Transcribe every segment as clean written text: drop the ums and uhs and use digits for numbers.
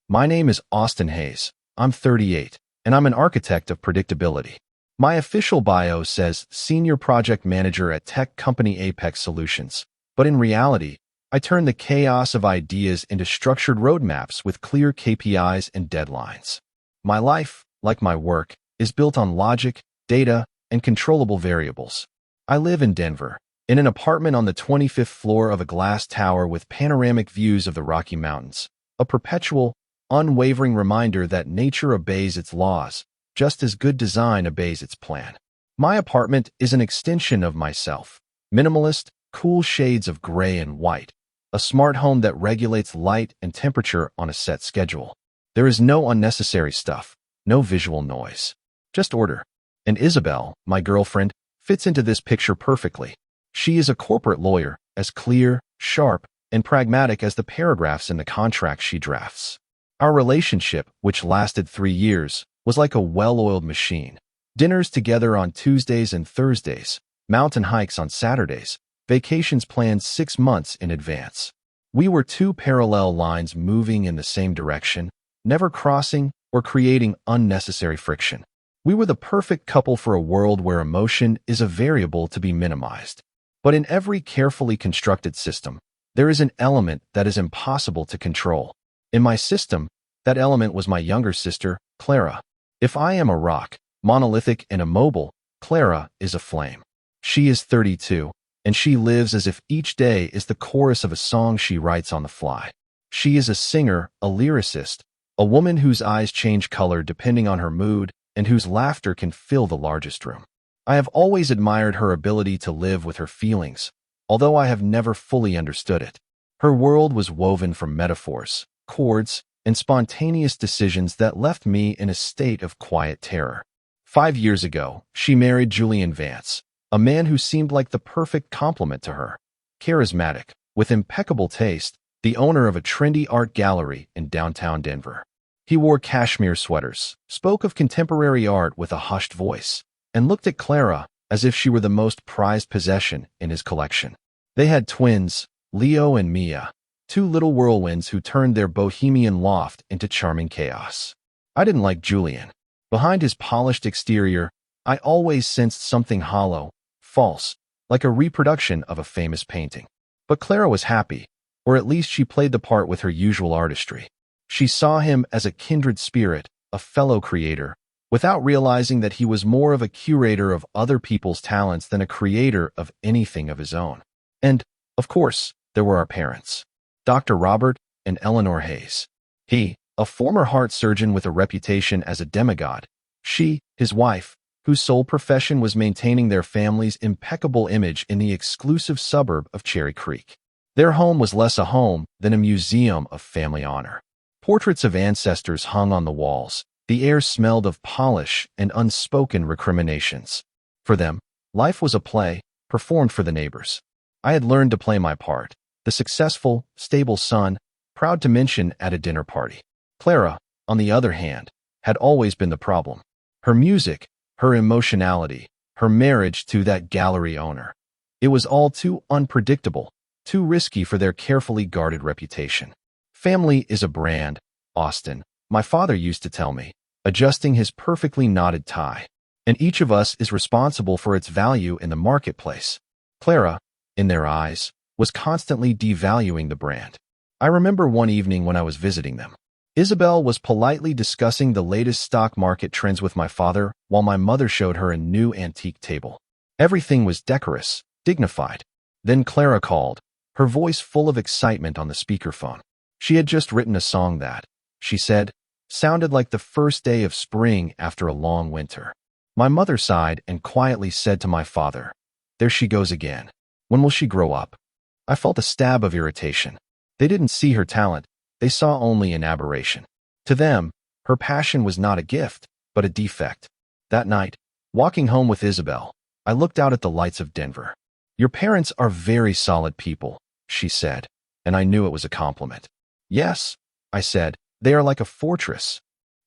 My name is Austin Hayes. I'm 38, and I'm an architect of predictability. My official bio says Senior Project Manager at tech company Apex Solutions, but in reality, I turn the chaos of ideas into structured roadmaps with clear KPIs and deadlines. My life, like my work, is built on logic, data, and controllable variables. I live in Denver, in an apartment on the 25th floor of a glass tower with panoramic views of the Rocky Mountains, a perpetual, unwavering reminder that nature obeys its laws, just as good design obeys its plan. My apartment is an extension of myself, minimalist, cool shades of gray and white, a smart home that regulates light and temperature on a set schedule. There is no unnecessary stuff, no visual noise, just order. And Isabel, my girlfriend, fits into this picture perfectly. She is a corporate lawyer, as clear, sharp, and pragmatic as the paragraphs in the contract she drafts. Our relationship, which lasted 3 years, was like a well-oiled machine. Dinners together on Tuesdays and Thursdays, mountain hikes on Saturdays, vacations planned 6 months in advance. We were two parallel lines moving in the same direction, never crossing or creating unnecessary friction. We were the perfect couple for a world where emotion is a variable to be minimized. But in every carefully constructed system, there is an element that is impossible to control. In my system, that element was my younger sister, Clara. If I am a rock, monolithic and immobile, Clara is a flame. She is 32, and she lives as if each day is the chorus of a song she writes on the fly. She is a singer, a lyricist, a woman whose eyes change color depending on her mood and whose laughter can fill the largest room. I have always admired her ability to live with her feelings, although I have never fully understood it. Her world was woven from metaphors, chords, and spontaneous decisions that left me in a state of quiet terror. 5 years ago, she married Julian Vance, a man who seemed like the perfect complement to her. Charismatic, with impeccable taste, the owner of a trendy art gallery in downtown Denver. He wore cashmere sweaters, spoke of contemporary art with a hushed voice, and looked at Clara as if she were the most prized possession in his collection. They had twins, Leo and Mia, 2 little whirlwinds who turned their bohemian loft into charming chaos. I didn't like Julian. Behind his polished exterior, I always sensed something hollow, false, like a reproduction of a famous painting. But Clara was happy, or at least she played the part with her usual artistry. She saw him as a kindred spirit, a fellow creator, without realizing that he was more of a curator of other people's talents than a creator of anything of his own. And, of course, there were our parents, Dr. Robert and Eleanor Hayes. He, a former heart surgeon with a reputation as a demigod, she, his wife, whose sole profession was maintaining their family's impeccable image in the exclusive suburb of Cherry Creek. Their home was less a home than a museum of family honor. Portraits of ancestors hung on the walls. The air smelled of polish and unspoken recriminations. For them, life was a play, performed for the neighbors. I had learned to play my part, the successful, stable son, proud to mention at a dinner party. Clara, on the other hand, had always been the problem. Her music, her emotionality, her marriage to that gallery owner. It was all too unpredictable, too risky for their carefully guarded reputation. Family is a brand, Austin, my father used to tell me, adjusting his perfectly knotted tie. And each of us is responsible for its value in the marketplace. Clara, in their eyes, was constantly devaluing the brand. I remember one evening when I was visiting them. Isabel was politely discussing the latest stock market trends with my father while my mother showed her a new antique table. Everything was decorous, dignified. Then Clara called, her voice full of excitement on the speakerphone. She had just written a song that, she said, sounded like the first day of spring after a long winter. My mother sighed and quietly said to my father, "There she goes again. When will she grow up?" I felt a stab of irritation. They didn't see her talent. They saw only an aberration. To them, her passion was not a gift, but a defect. That night, walking home with Isabel, I looked out at the lights of Denver. "Your parents are very solid people," she said, and I knew it was a compliment. "Yes," I said, "they are like a fortress."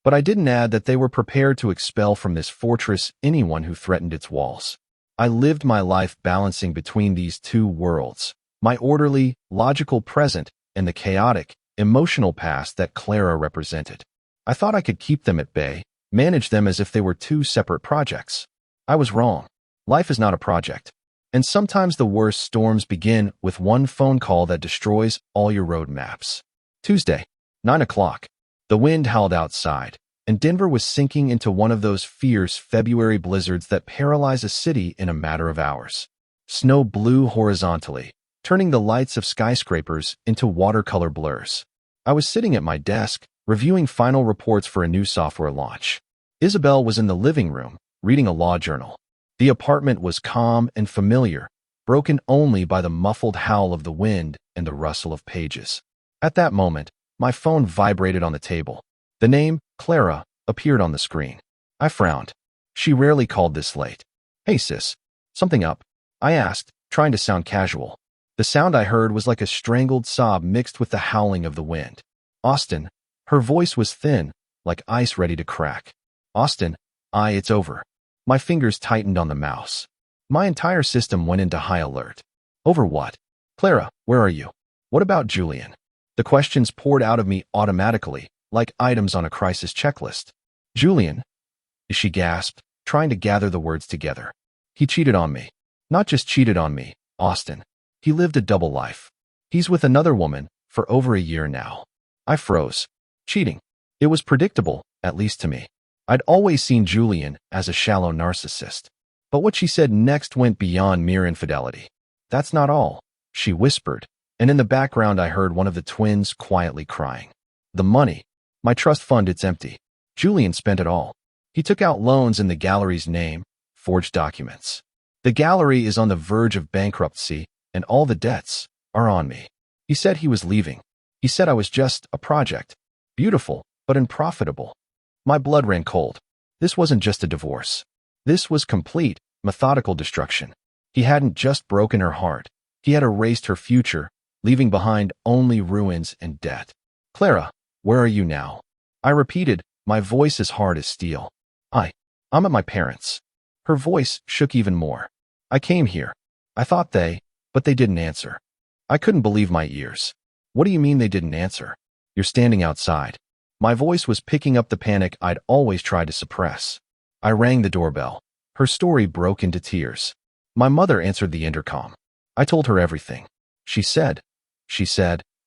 But I didn't add that they were prepared to expel from this fortress anyone who threatened its walls. I lived my life balancing between these two worlds, my orderly, logical present and the chaotic, emotional past that Clara represented. I thought I could keep them at bay, manage them as if they were two separate projects. I was wrong. Life is not a project. And sometimes the worst storms begin with one phone call that destroys all your road maps. Tuesday, 9 o'clock. The wind howled outside, and Denver was sinking into one of those fierce February blizzards that paralyze a city in a matter of hours. Snow blew horizontally, turning the lights of skyscrapers into watercolor blurs. I was sitting at my desk, reviewing final reports for a new software launch. Isabel was in the living room, reading a law journal. The apartment was calm and familiar, broken only by the muffled howl of the wind and the rustle of pages. At that moment, my phone vibrated on the table. The name, Clara, appeared on the screen. I frowned. She rarely called this late. "Hey sis, something up?" I asked, trying to sound casual. The sound I heard was like a strangled sob mixed with the howling of the wind. "Austin." Her voice was thin, like ice ready to crack. "Austin, it's over." My fingers tightened on the mouse. My entire system went into high alert. "Over what?" "Clara, where are you?" "What about Julian?" The questions poured out of me automatically, like items on a crisis checklist. "Julian?" She gasped, trying to gather the words together. "He cheated on me." "Not just cheated on me, Austin. He lived a double life. He's with another woman for over a year now." I froze. Cheating. It was predictable, at least to me. I'd always seen Julian as a shallow narcissist. But what she said next went beyond mere infidelity. "That's not all," she whispered, and in the background I heard one of the twins quietly crying. "The money. My trust fund, it's empty. Julian spent it all. He took out loans in the gallery's name, forged documents. The gallery is on the verge of bankruptcy, and all the debts are on me. He said he was leaving. He said I was just a project. Beautiful, but unprofitable." My blood ran cold. This wasn't just a divorce. This was complete, methodical destruction. He hadn't just broken her heart. He had erased her future, leaving behind only ruins and debt. "Clara, where are you now?" I repeated, my voice as hard as steel. I'm at my parents." Her voice shook even more. "I came here. I thought but they didn't answer." I couldn't believe my ears. "What do you mean they didn't answer?" "You're standing outside." My voice was picking up the panic I'd always tried to suppress. I rang the doorbell. Her story broke into tears. My mother answered the intercom. I told her everything. She said,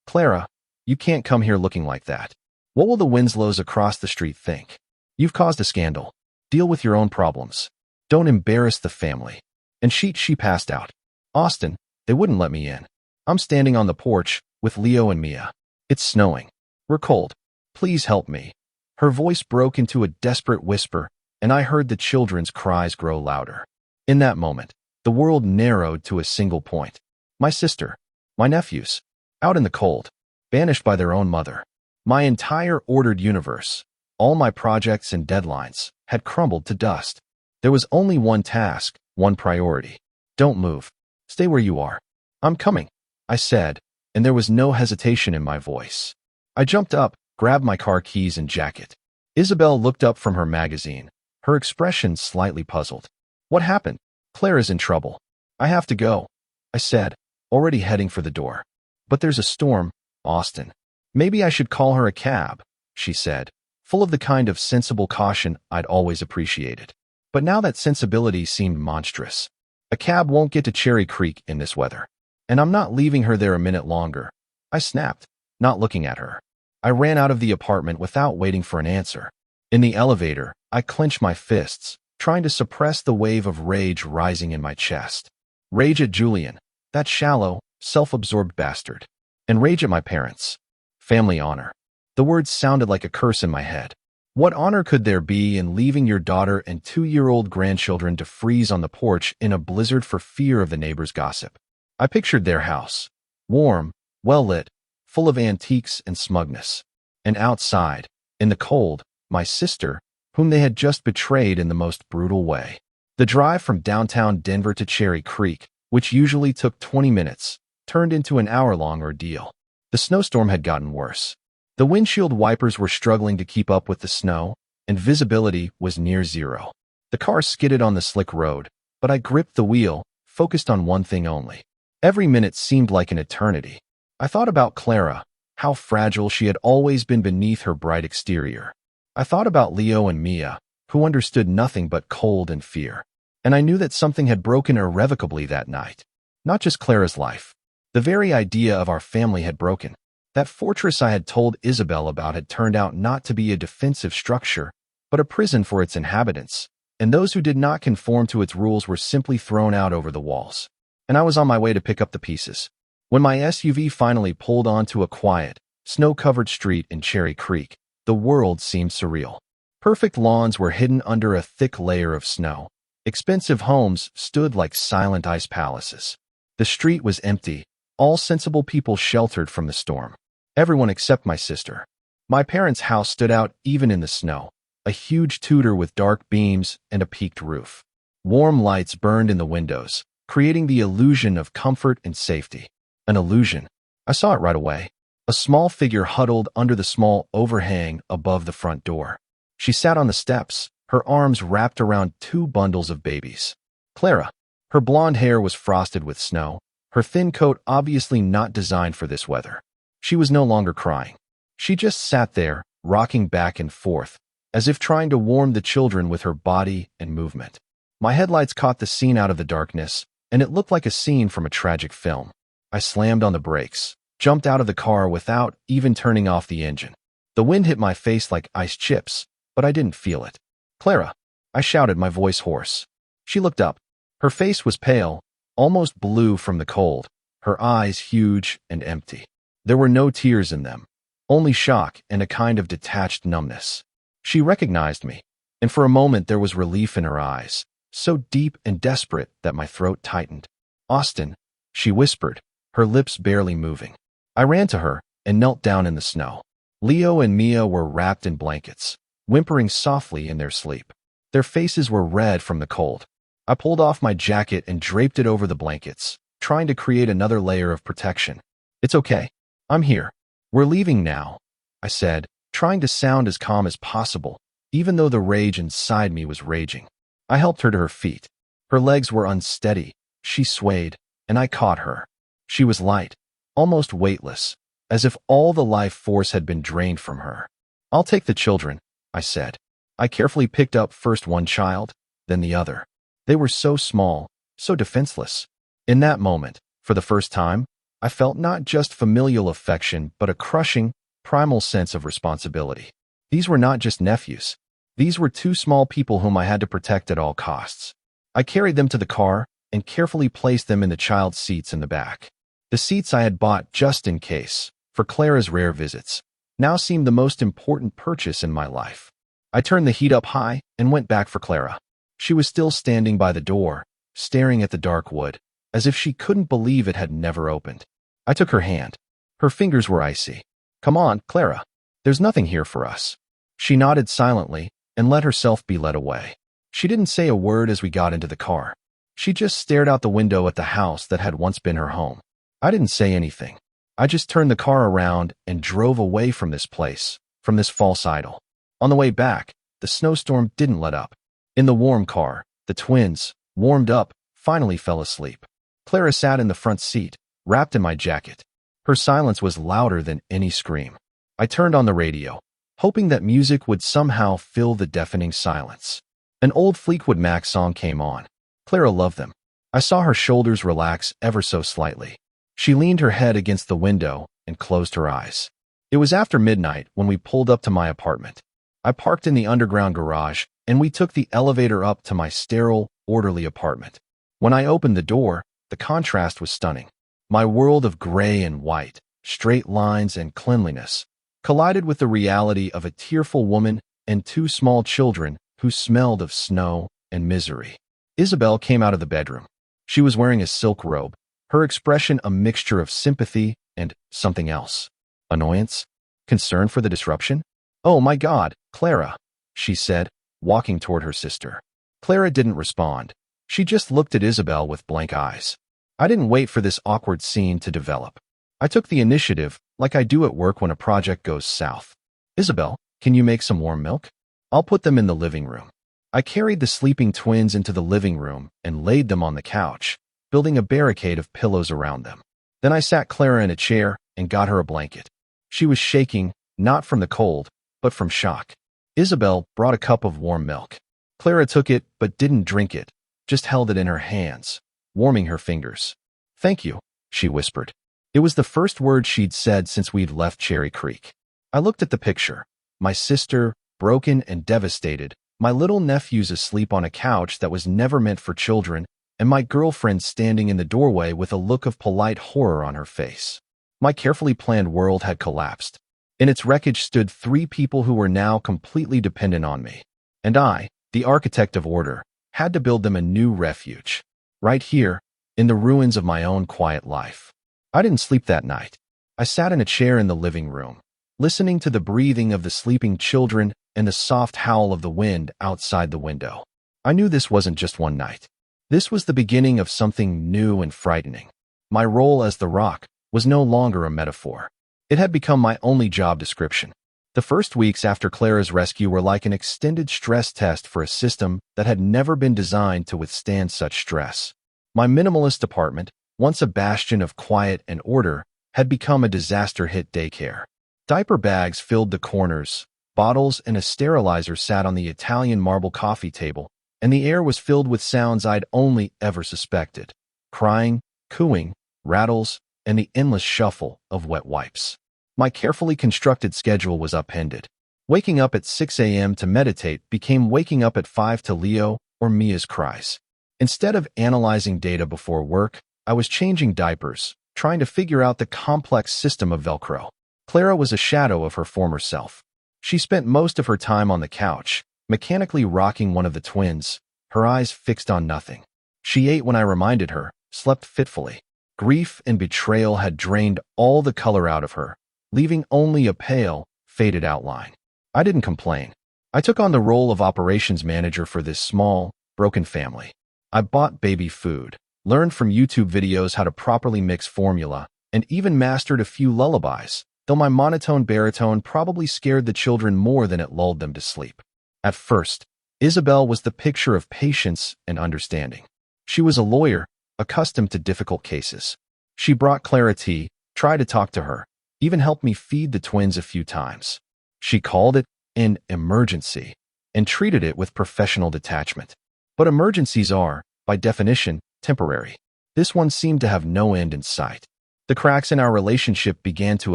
"Clara, you can't come here looking like that. What will the Winslows across the street think? You've caused a scandal. Deal with your own problems. Don't embarrass the family." And she passed out. "Austin, they wouldn't let me in. I'm standing on the porch with Leo and Mia. It's snowing. We're cold. Please help me." Her voice broke into a desperate whisper, and I heard the children's cries grow louder. In that moment, the world narrowed to a single point. My sister, my nephews, out in the cold, banished by their own mother. My entire ordered universe, all my projects and deadlines, had crumbled to dust. There was only one task, one priority. "Don't move. Stay where you are." "I'm coming," I said, and there was no hesitation in my voice. I jumped up, grabbed my car keys and jacket. Isabel looked up from her magazine, her expression slightly puzzled. "What happened?" "Clara's in trouble." "I have to go," I said, already heading for the door. "But there's a storm, Austin." "Maybe I should call her a cab," she said, full of the kind of sensible caution I'd always appreciated. But now that sensibility seemed monstrous. A cab won't get to Cherry Creek in this weather. And I'm not leaving her there a minute longer. I snapped, not looking at her. I ran out of the apartment without waiting for an answer. In the elevator, I clenched my fists, trying to suppress the wave of rage rising in my chest. Rage at Julian, that shallow, self-absorbed bastard. And rage at my parents. Family honor. The words sounded like a curse in my head. What honor could there be in leaving your daughter and 2-year-old grandchildren to freeze on the porch in a blizzard for fear of the neighbors' gossip? I pictured their house. Warm, well-lit, full of antiques and smugness. And outside, in the cold, my sister, whom they had just betrayed in the most brutal way. The drive from downtown Denver to Cherry Creek, which usually took 20 minutes, turned into an hour-long ordeal. The snowstorm had gotten worse. The windshield wipers were struggling to keep up with the snow, and visibility was near zero. The car skidded on the slick road, but I gripped the wheel, focused on one thing only. Every minute seemed like an eternity. I thought about Clara, how fragile she had always been beneath her bright exterior. I thought about Leo and Mia, who understood nothing but cold and fear. And I knew that something had broken irrevocably that night. Not just Clara's life. The very idea of our family had broken. That fortress I had told Isabel about had turned out not to be a defensive structure, but a prison for its inhabitants, and those who did not conform to its rules were simply thrown out over the walls. And I was on my way to pick up the pieces. When my SUV finally pulled onto a quiet, snow-covered street in Cherry Creek, the world seemed surreal. Perfect lawns were hidden under a thick layer of snow. Expensive homes stood like silent ice palaces. The street was empty, all sensible people sheltered from the storm. Everyone except my sister. My parents' house stood out even in the snow, a huge Tudor with dark beams and a peaked roof. Warm lights burned in the windows, creating the illusion of comfort and safety. An illusion. I saw it right away. A small figure huddled under the small overhang above the front door. She sat on the steps, her arms wrapped around 2 bundles of babies. Clara. Her blonde hair was frosted with snow, her thin coat obviously not designed for this weather. She was no longer crying. She just sat there, rocking back and forth, as if trying to warm the children with her body and movement. My headlights caught the scene out of the darkness, and it looked like a scene from a tragic film. I slammed on the brakes, jumped out of the car without even turning off the engine. The wind hit my face like ice chips, but I didn't feel it. Clara, I shouted, my voice hoarse. She looked up. Her face was pale, almost blue from the cold, her eyes huge and empty. There were no tears in them, only shock and a kind of detached numbness. She recognized me, and for a moment there was relief in her eyes, so deep and desperate that my throat tightened. Austin, she whispered, her lips barely moving. I ran to her and knelt down in the snow. Leo and Mia were wrapped in blankets, whimpering softly in their sleep. Their faces were red from the cold. I pulled off my jacket and draped it over the blankets, trying to create another layer of protection. It's okay. I'm here. We're leaving now, I said, trying to sound as calm as possible, even though the rage inside me was raging. I helped her to her feet. Her legs were unsteady. She swayed, and I caught her. She was light, almost weightless, as if all the life force had been drained from her. I'll take the children, I said. I carefully picked up first one child, then the other. They were so small, so defenseless. In that moment, for the first time, I felt not just familial affection, but a crushing, primal sense of responsibility. These were not just nephews. These were 2 small people whom I had to protect at all costs. I carried them to the car and carefully placed them in the child seats in the back. The seats I had bought just in case, for Clara's rare visits, now seemed the most important purchase in my life. I turned the heat up high and went back for Clara. She was still standing by the door, staring at the dark wood, as if she couldn't believe it had never opened. I took her hand. Her fingers were icy. Come on, Clara. There's nothing here for us. She nodded silently and let herself be led away. She didn't say a word as we got into the car. She just stared out the window at the house that had once been her home. I didn't say anything. I just turned the car around and drove away from this place, from this false idol. On the way back, the snowstorm didn't let up. In the warm car, the twins, warmed up, finally fell asleep. Clara sat in the front seat, wrapped in my jacket. Her silence was louder than any scream. I turned on the radio, hoping that music would somehow fill the deafening silence. An old Fleetwood Mac song came on. Clara loved them. I saw her shoulders relax ever so slightly. She leaned her head against the window and closed her eyes. It was after midnight when we pulled up to my apartment. I parked in the underground garage, and we took the elevator up to my sterile, orderly apartment. When I opened the door, the contrast was stunning. My world of gray and white, straight lines and cleanliness, collided with the reality of a tearful woman and 2 small children who smelled of snow and misery. Isabel came out of the bedroom. She was wearing a silk robe, her expression a mixture of sympathy and something else. Annoyance? Concern for the disruption? Oh my God, Clara, she said, walking toward her sister. Clara didn't respond. She just looked at Isabel with blank eyes. I didn't wait for this awkward scene to develop. I took the initiative, like I do at work when a project goes south. Isabel, can you make some warm milk? I'll put them in the living room. I carried the sleeping twins into the living room and laid them on the couch, building a barricade of pillows around them. Then I sat Clara in a chair and got her a blanket. She was shaking, not from the cold, but from shock. Isabel brought a cup of warm milk. Clara took it but didn't drink it, just held it in her hands, warming her fingers. "Thank you," she whispered. It was the first word she'd said since we'd left Cherry Creek. I looked at the picture. My sister, broken and devastated, my little nephews asleep on a couch that was never meant for children, and my girlfriend standing in the doorway with a look of polite horror on her face. My carefully planned world had collapsed. In its wreckage stood 3 people who were now completely dependent on me. And I, the architect of order, had to build them a new refuge. Right here, in the ruins of my own quiet life. I didn't sleep that night. I sat in a chair in the living room, listening to the breathing of the sleeping children and the soft howl of the wind outside the window. I knew this wasn't just one night. This was the beginning of something new and frightening. My role as the Rock was no longer a metaphor. It had become my only job description. The first weeks after Clara's rescue were like an extended stress test for a system that had never been designed to withstand such stress. My minimalist apartment, once a bastion of quiet and order, had become a disaster-hit daycare. Diaper bags filled the corners, bottles and a sterilizer sat on the Italian marble coffee table, and the air was filled with sounds I'd only ever suspected: crying, cooing, rattles, and the endless shuffle of wet wipes. My carefully constructed schedule was upended. Waking up at 6 a.m. to meditate became waking up at 5 to Leo or Mia's cries. Instead of analyzing data before work, I was changing diapers, trying to figure out the complex system of Velcro. Clara was a shadow of her former self. She spent most of her time on the couch, mechanically rocking one of the twins, her eyes fixed on nothing. She ate when I reminded her, slept fitfully. Grief and betrayal had drained all the color out of her, leaving only a pale, faded outline. I didn't complain. I took on the role of operations manager for this small, broken family. I bought baby food, learned from YouTube videos how to properly mix formula, and even mastered a few lullabies, though my monotone baritone probably scared the children more than it lulled them to sleep. At first, Isabel was the picture of patience and understanding. She was a lawyer, accustomed to difficult cases. She brought Clara tea, tried to talk to her, even helped me feed the twins a few times. She called it an emergency and treated it with professional detachment. But emergencies are, by definition, temporary. This one seemed to have no end in sight. The cracks in our relationship began to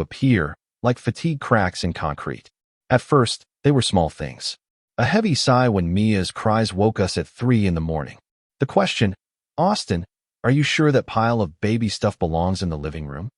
appear, like fatigue cracks in concrete. At first, they were small things. A heavy sigh when Mia's cries woke us at 3 in the morning. The question, "Austin, are you sure that pile of baby stuff belongs in the living room?"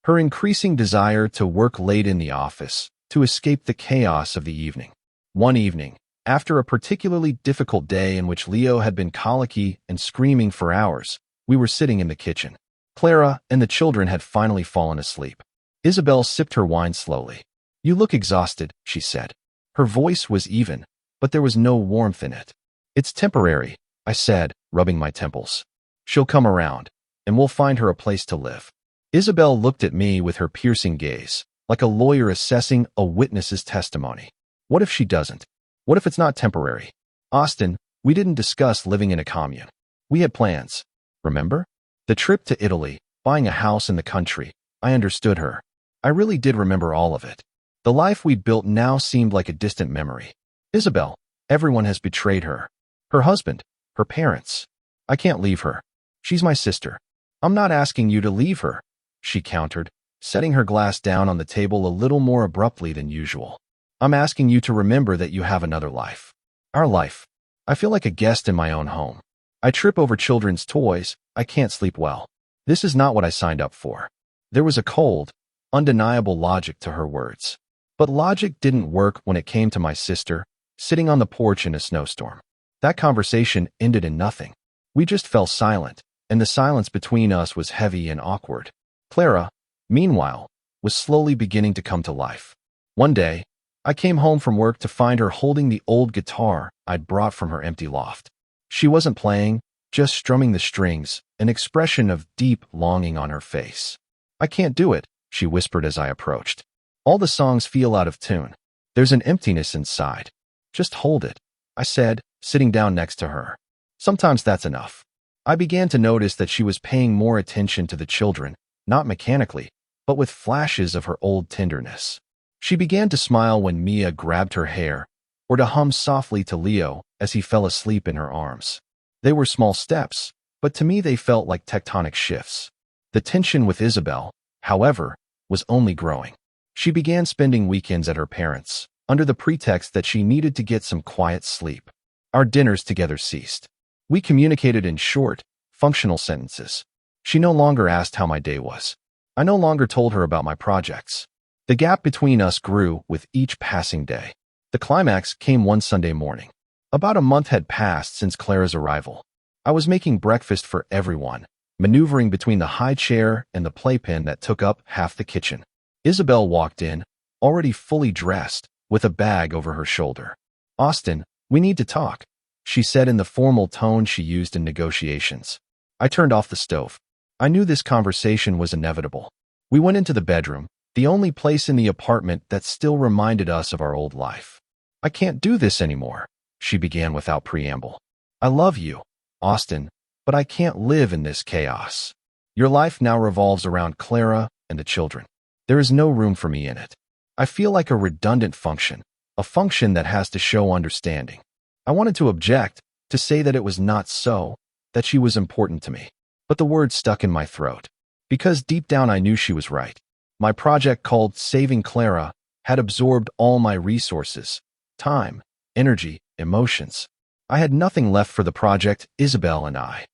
Her increasing desire to work late in the office, to escape the chaos of the evening. One evening, after a particularly difficult day in which Leo had been colicky and screaming for hours, we were sitting in the kitchen. Clara and the children had finally fallen asleep. Isabel sipped her wine slowly. "You look exhausted," she said. Her voice was even, but there was no warmth in it. "It's temporary," I said, rubbing my temples. "She'll come around, and we'll find her a place to live." Isabel looked at me with her piercing gaze, like a lawyer assessing a witness's testimony. What if she doesn't? What if it's not temporary? Austin, we didn't discuss living in a commune. We had plans. Remember? The trip to Italy, buying a house in the country. I understood her. I really did remember all of it. The life we'd built now seemed like a distant memory. Isabel, everyone has betrayed her. Her husband, her parents. I can't leave her. She's my sister. I'm not asking you to leave her, she countered, setting her glass down on the table a little more abruptly than usual. I'm asking you to remember that you have another life. Our life. I feel like a guest in my own home. I trip over children's toys. I can't sleep well. This is not what I signed up for. There was a cold, undeniable logic to her words. But logic didn't work when it came to my sister, sitting on the porch in a snowstorm. That conversation ended in nothing. We just fell silent, and the silence between us was heavy and awkward. Clara, meanwhile, was slowly beginning to come to life. One day, I came home from work to find her holding the old guitar I'd brought from her empty loft. She wasn't playing, just strumming the strings, an expression of deep longing on her face. I can't do it, she whispered as I approached. All the songs feel out of tune. There's an emptiness inside. Just hold it, I said, sitting down next to her. Sometimes that's enough. I began to notice that she was paying more attention to the children, not mechanically, but with flashes of her old tenderness. She began to smile when Mia grabbed her hair, or to hum softly to Leo as he fell asleep in her arms. They were small steps, but to me they felt like tectonic shifts. The tension with Isabel, however, was only growing. She began spending weekends at her parents', under the pretext that she needed to get some quiet sleep. Our dinners together ceased. We communicated in short, functional sentences. She no longer asked how my day was. I no longer told her about my projects. The gap between us grew with each passing day. The climax came one Sunday morning. About a month had passed since Clara's arrival. I was making breakfast for everyone, maneuvering between the high chair and the playpen that took up half the kitchen. Isabel walked in, already fully dressed, with a bag over her shoulder. "Austin, we need to talk," she said in the formal tone she used in negotiations. I turned off the stove. I knew this conversation was inevitable. We went into the bedroom, the only place in the apartment that still reminded us of our old life. "I can't do this anymore," she began without preamble. "I love you, Austin, but I can't live in this chaos. Your life now revolves around Clara and the children. There is no room for me in it. I feel like a redundant function, a function that has to show understanding." I wanted to object, to say that it was not so, that she was important to me. But the words stuck in my throat. Because deep down I knew she was right. My project called Saving Clara had absorbed all my resources, time, energy, emotions. I had nothing left for the project, Isabel and I.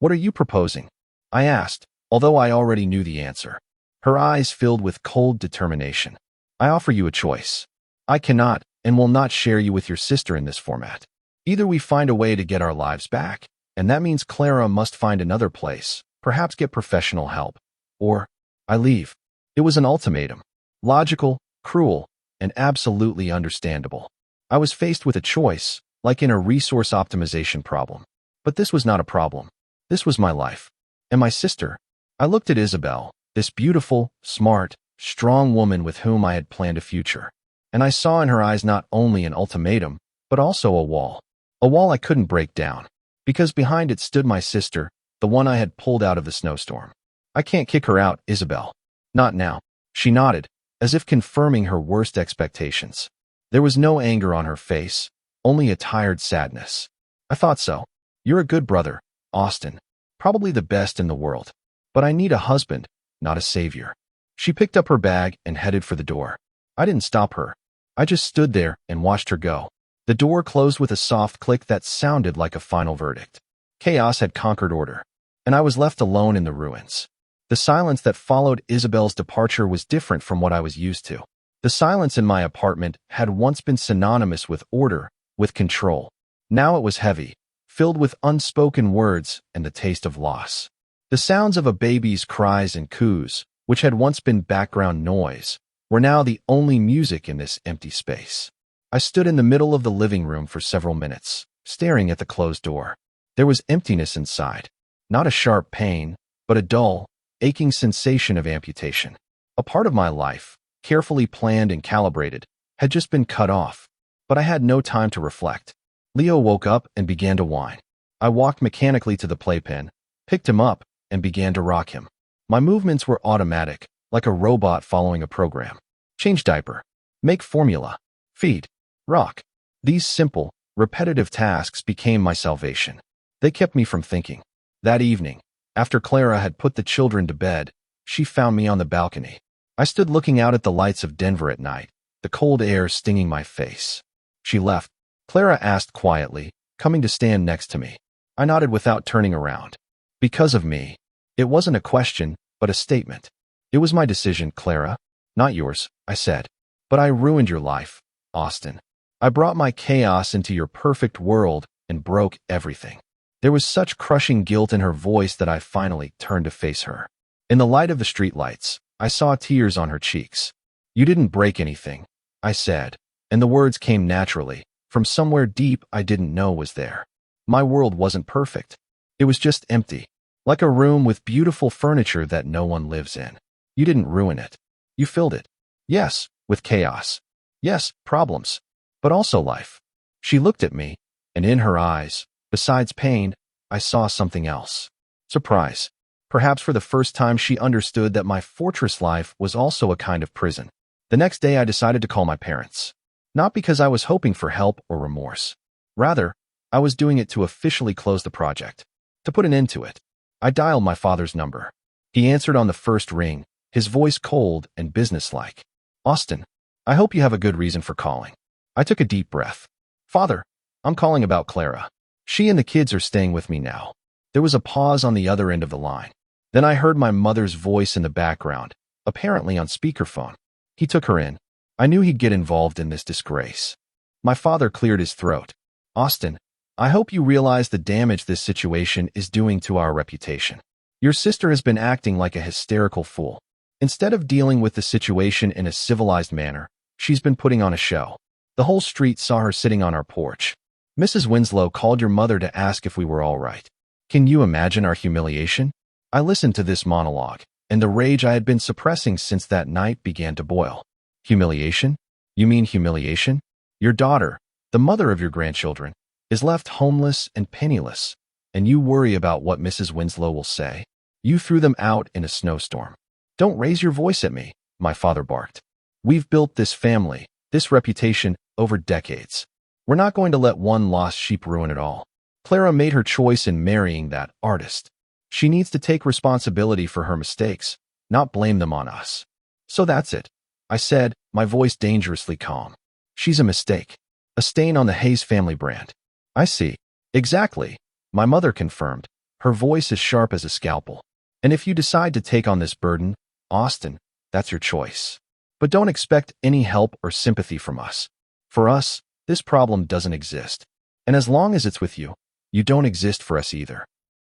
"What are you proposing?" I asked, although I already knew the answer. Her eyes filled with cold determination. "I offer you a choice. I cannot and will not share you with your sister in this format. Either we find a way to get our lives back, and that means Clara must find another place, perhaps get professional help, or I leave." It was an ultimatum. Logical, cruel, and absolutely understandable. I was faced with a choice, like in a resource optimization problem. But this was not a problem. This was my life. And my sister. I looked at Isabel, this beautiful, smart, strong woman with whom I had planned a future. And I saw in her eyes not only an ultimatum, but also a wall. A wall I couldn't break down. Because behind it stood my sister, the one I had pulled out of the snowstorm. "I can't kick her out, Isabel. Not now." She nodded, as if confirming her worst expectations. There was no anger on her face, only a tired sadness. "I thought so. You're a good brother, Austin. Probably the best in the world. But I need a husband, not a savior." She picked up her bag and headed for the door. I didn't stop her. I just stood there and watched her go. The door closed with a soft click that sounded like a final verdict. Chaos had conquered order, and I was left alone in the ruins. The silence that followed Isabel's departure was different from what I was used to. The silence in my apartment had once been synonymous with order, with control. Now it was heavy, filled with unspoken words and the taste of loss. The sounds of a baby's cries and coos, which had once been background noise, were now the only music in this empty space. I stood in the middle of the living room for several minutes, staring at the closed door. There was emptiness inside. Not a sharp pain, but a dull, aching sensation of amputation. A part of my life, carefully planned and calibrated, had just been cut off. But I had no time to reflect. Leo woke up and began to whine. I walked mechanically to the playpen, picked him up, and began to rock him. My movements were automatic, like a robot following a program. Change diaper. Make formula. Feed. Rock. These simple, repetitive tasks became my salvation. They kept me from thinking. That evening, after Clara had put the children to bed, she found me on the balcony. I stood looking out at the lights of Denver at night, the cold air stinging my face. She left. Clara asked quietly, coming to stand next to me. I nodded without turning around. Because of me. It wasn't a question, but a statement. It was my decision, Clara. Not yours, I said. But I ruined your life, Austin. I brought my chaos into your perfect world and broke everything. There was such crushing guilt in her voice that I finally turned to face her. In the light of the streetlights, I saw tears on her cheeks. You didn't break anything, I said, and the words came naturally, from somewhere deep I didn't know was there. My world wasn't perfect. It was just empty, like a room with beautiful furniture that no one lives in. You didn't ruin it. You filled it. Yes, with chaos. Yes, problems. But also life. She looked at me, and in her eyes, besides pain, I saw something else. Surprise. Perhaps for the first time she understood that my fortress life was also a kind of prison. The next day I decided to call my parents. Not because I was hoping for help or remorse. Rather, I was doing it to officially close the project. To put an end to it. I dialed my father's number. He answered on the first ring, his voice cold and businesslike. "Austin, I hope you have a good reason for calling." I took a deep breath. "Father, I'm calling about Clara. She and the kids are staying with me now." There was a pause on the other end of the line. Then I heard my mother's voice in the background, apparently on speakerphone. He took her in. I knew he'd get involved in this disgrace. My father cleared his throat. "Austin, I hope you realize the damage this situation is doing to our reputation. Your sister has been acting like a hysterical fool. Instead of dealing with the situation in a civilized manner, she's been putting on a show. The whole street saw her sitting on our porch. Mrs. Winslow called your mother to ask if we were all right. Can you imagine our humiliation?" I listened to this monologue, and the rage I had been suppressing since that night began to boil. Humiliation? You mean humiliation? Your daughter, the mother of your grandchildren, is left homeless and penniless, and you worry about what Mrs. Winslow will say? You threw them out in a snowstorm. "Don't raise your voice at me," my father barked. "We've built this family, this reputation, over decades. We're not going to let one lost sheep ruin it all. Clara made her choice in marrying that artist. She needs to take responsibility for her mistakes, not blame them on us. So that's it," I said, my voice dangerously calm. "She's a mistake. A stain on the Hayes family brand." "I see. Exactly," my mother confirmed, her voice as sharp as a scalpel. "And if you decide to take on this burden, Austin, that's your choice. But don't expect any help or sympathy from us. For us, this problem doesn't exist. And as long as it's with you, you don't exist for us either."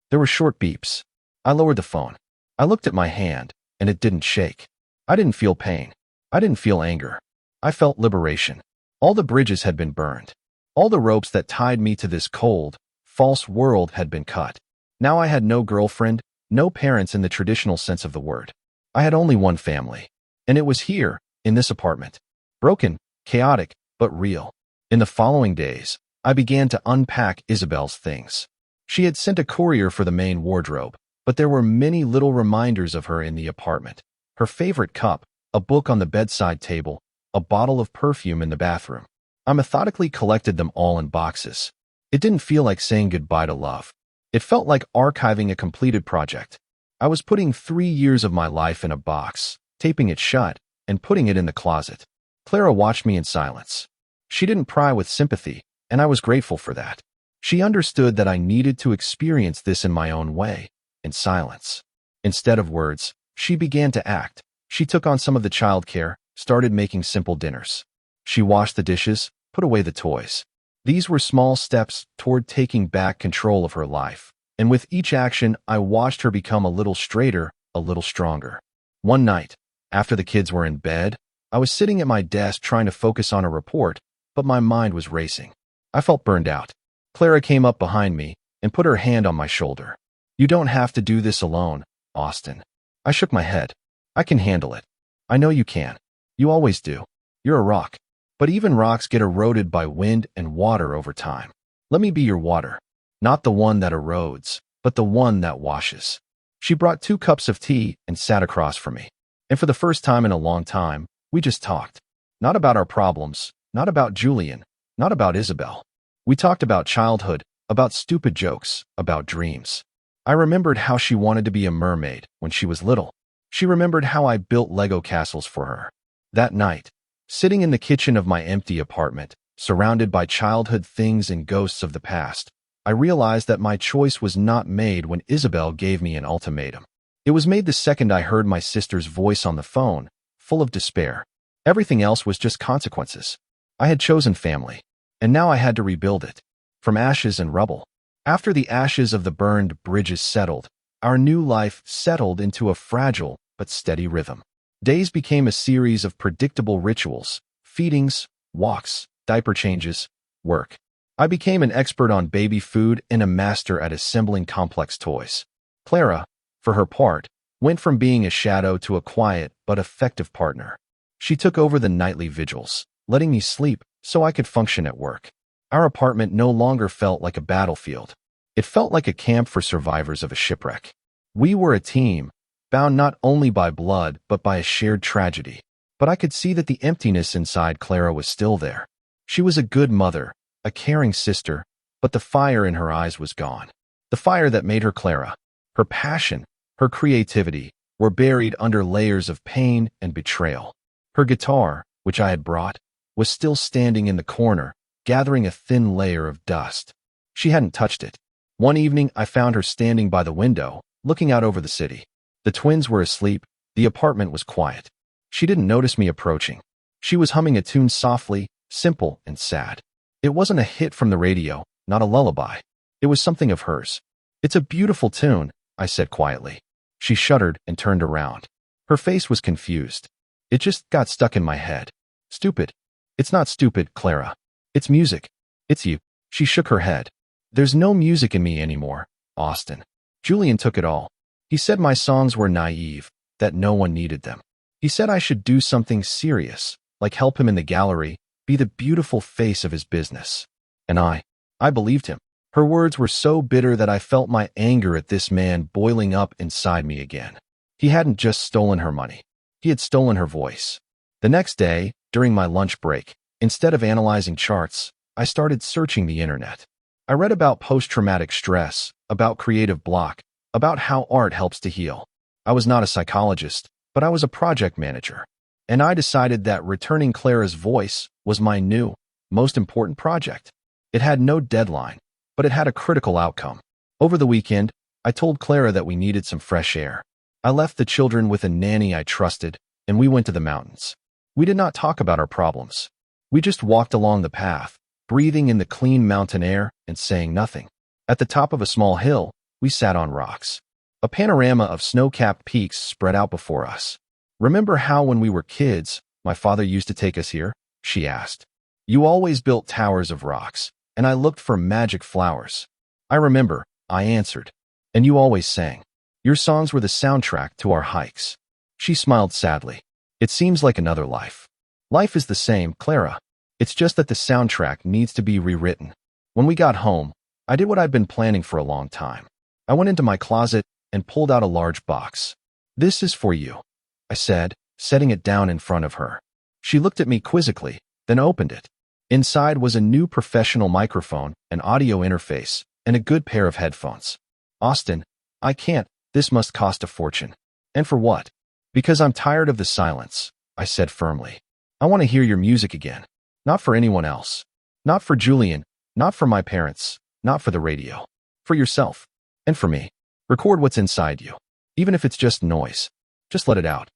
There were short beeps. I lowered the phone. I looked at my hand, and it didn't shake. I didn't feel pain. I didn't feel anger. I felt liberation. All the bridges had been burned. All the ropes that tied me to this cold, false world had been cut. Now I had no girlfriend, no parents in the traditional sense of the word. I had only one family. And it was here, in this apartment. Broken, chaotic, but real. In the following days, I began to unpack Isabel's things. She had sent a courier for the main wardrobe, but there were many little reminders of her in the apartment. Her favorite cup, a book on the bedside table, a bottle of perfume in the bathroom. I methodically collected them all in boxes. It didn't feel like saying goodbye to love. It felt like archiving a completed project. I was putting 3 years of my life in a box, taping it shut, and putting it in the closet. Clara watched me in silence. She didn't pry with sympathy, and I was grateful for that. She understood that I needed to experience this in my own way, in silence. Instead of words, she began to act. She took on some of the childcare, started making simple dinners. She washed the dishes, put away the toys. These were small steps toward taking back control of her life, and with each action, I watched her become a little straighter, a little stronger. One night, after the kids were in bed, I was sitting at my desk trying to focus on a report, but my mind was racing. I felt burned out. Clara came up behind me and put her hand on my shoulder. "You don't have to do this alone, Austin." I shook my head. "I can handle it." "I know you can. You always do. You're a rock. But even rocks get eroded by wind and water over time. Let me be your water. Not the one that erodes, but the one that washes." She brought 2 cups of tea and sat across from me. And for the first time in a long time, we just talked. Not about our problems, not about Julian, not about Isabel. We talked about childhood, about stupid jokes, about dreams. I remembered how she wanted to be a mermaid when she was little. She remembered how I built Lego castles for her. That night, sitting in the kitchen of my empty apartment, surrounded by childhood things and ghosts of the past, I realized that my choice was not made when Isabel gave me an ultimatum. It was made the second I heard my sister's voice on the phone, full of despair. Everything else was just consequences. I had chosen family, and now I had to rebuild it, from ashes and rubble. After the ashes of the burned bridges settled, our new life settled into a fragile but steady rhythm. Days became a series of predictable rituals: feedings, walks, diaper changes, work. I became an expert on baby food and a master at assembling complex toys. Clara, for her part, went from being a shadow to a quiet but effective partner. She took over the nightly vigils, letting me sleep so I could function at work. Our apartment no longer felt like a battlefield. It felt like a camp for survivors of a shipwreck. We were a team, bound not only by blood but by a shared tragedy. But I could see that the emptiness inside Clara was still there. She was a good mother, a caring sister, but the fire in her eyes was gone. The fire that made her Clara. Her passion, her creativity, were buried under layers of pain and betrayal. Her guitar, which I had brought, was still standing in the corner, gathering a thin layer of dust. She hadn't touched it. One evening, I found her standing by the window, looking out over the city. The twins were asleep. The apartment was quiet. She didn't notice me approaching. She was humming a tune softly, simple, and sad. It wasn't a hit from the radio, not a lullaby. It was something of hers. "It's a beautiful tune," I said quietly. She shuddered and turned around. Her face was confused. "It just got stuck in my head." "Stupid." "It's not stupid, Clara. It's music. It's you." She shook her head. "There's no music in me anymore, Austin. Julian took it all. He said my songs were naive, that no one needed them. He said I should do something serious, like help him in the gallery, be the beautiful face of his business. And I believed him." Her words were so bitter that I felt my anger at this man boiling up inside me again. He hadn't just stolen her money. He had stolen her voice. The next day, during my lunch break, instead of analyzing charts, I started searching the internet. I read about post-traumatic stress, about creative block, about how art helps to heal. I was not a psychologist, but I was a project manager. And I decided that returning Clara's voice was my new, most important project. It had no deadline, but it had a critical outcome. Over the weekend, I told Clara that we needed some fresh air. I left the children with a nanny I trusted, and we went to the mountains. We did not talk about our problems. We just walked along the path, breathing in the clean mountain air and saying nothing. At the top of a small hill, we sat on rocks. A panorama of snow-capped peaks spread out before us. "Remember how when we were kids, my father used to take us here?" she asked. "You always built towers of rocks, and I looked for magic flowers." "I remember," I answered. "And you always sang. Your songs were the soundtrack to our hikes." She smiled sadly. "It seems like another life." "Life is the same, Clara. It's just that the soundtrack needs to be rewritten." When we got home, I did what I'd been planning for a long time. I went into my closet and pulled out a large box. "This is for you," I said, setting it down in front of her. She looked at me quizzically, then opened it. Inside was a new professional microphone, an audio interface, and a good pair of headphones. "Austin, I can't. This must cost a fortune." "And for what?" "Because I'm tired of the silence," I said firmly. "I want to hear your music again. Not for anyone else. Not for Julian, not for my parents, not for the radio. For yourself. And for me. Record what's inside you. Even if it's just noise. Just let it out."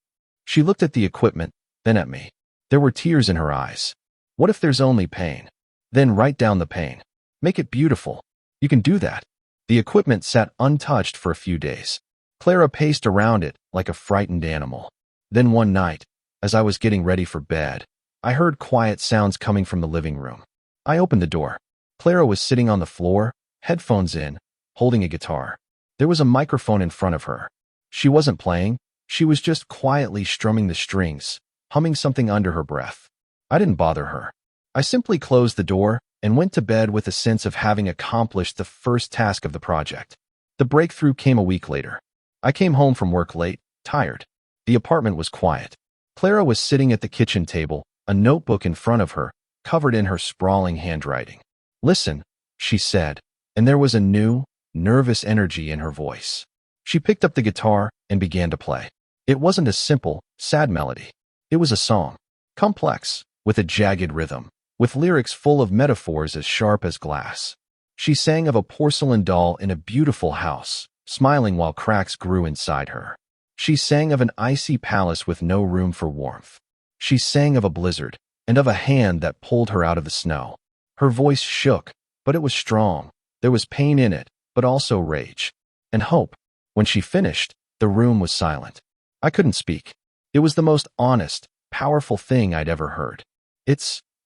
She looked at the equipment, then at me. There were tears in her eyes. "What if there's only pain?" "Then write down the pain. Make it beautiful. You can do that." The equipment sat untouched for a few days. Clara paced around it like a frightened animal. Then one night, as I was getting ready for bed, I heard quiet sounds coming from the living room. I opened the door. Clara was sitting on the floor, headphones in, holding a guitar. There was a microphone in front of her. She wasn't playing. She was just quietly strumming the strings, humming something under her breath. I didn't bother her. I simply closed the door and went to bed with a sense of having accomplished the first task of the project. The breakthrough came a week later. I came home from work late, tired. The apartment was quiet. Clara was sitting at the kitchen table, a notebook in front of her, covered in her sprawling handwriting. "Listen," she said, and there was a new, nervous energy in her voice. She picked up the guitar and began to play. It wasn't a simple, sad melody. It was a song. Complex, with a jagged rhythm, with lyrics full of metaphors as sharp as glass. She sang of a porcelain doll in a beautiful house, smiling while cracks grew inside her. She sang of an icy palace with no room for warmth. She sang of a blizzard, and of a hand that pulled her out of the snow. Her voice shook, but it was strong. There was pain in it, but also rage. And hope. When she finished, the room was silent. I couldn't speak. It was the most honest, powerful thing I'd ever heard.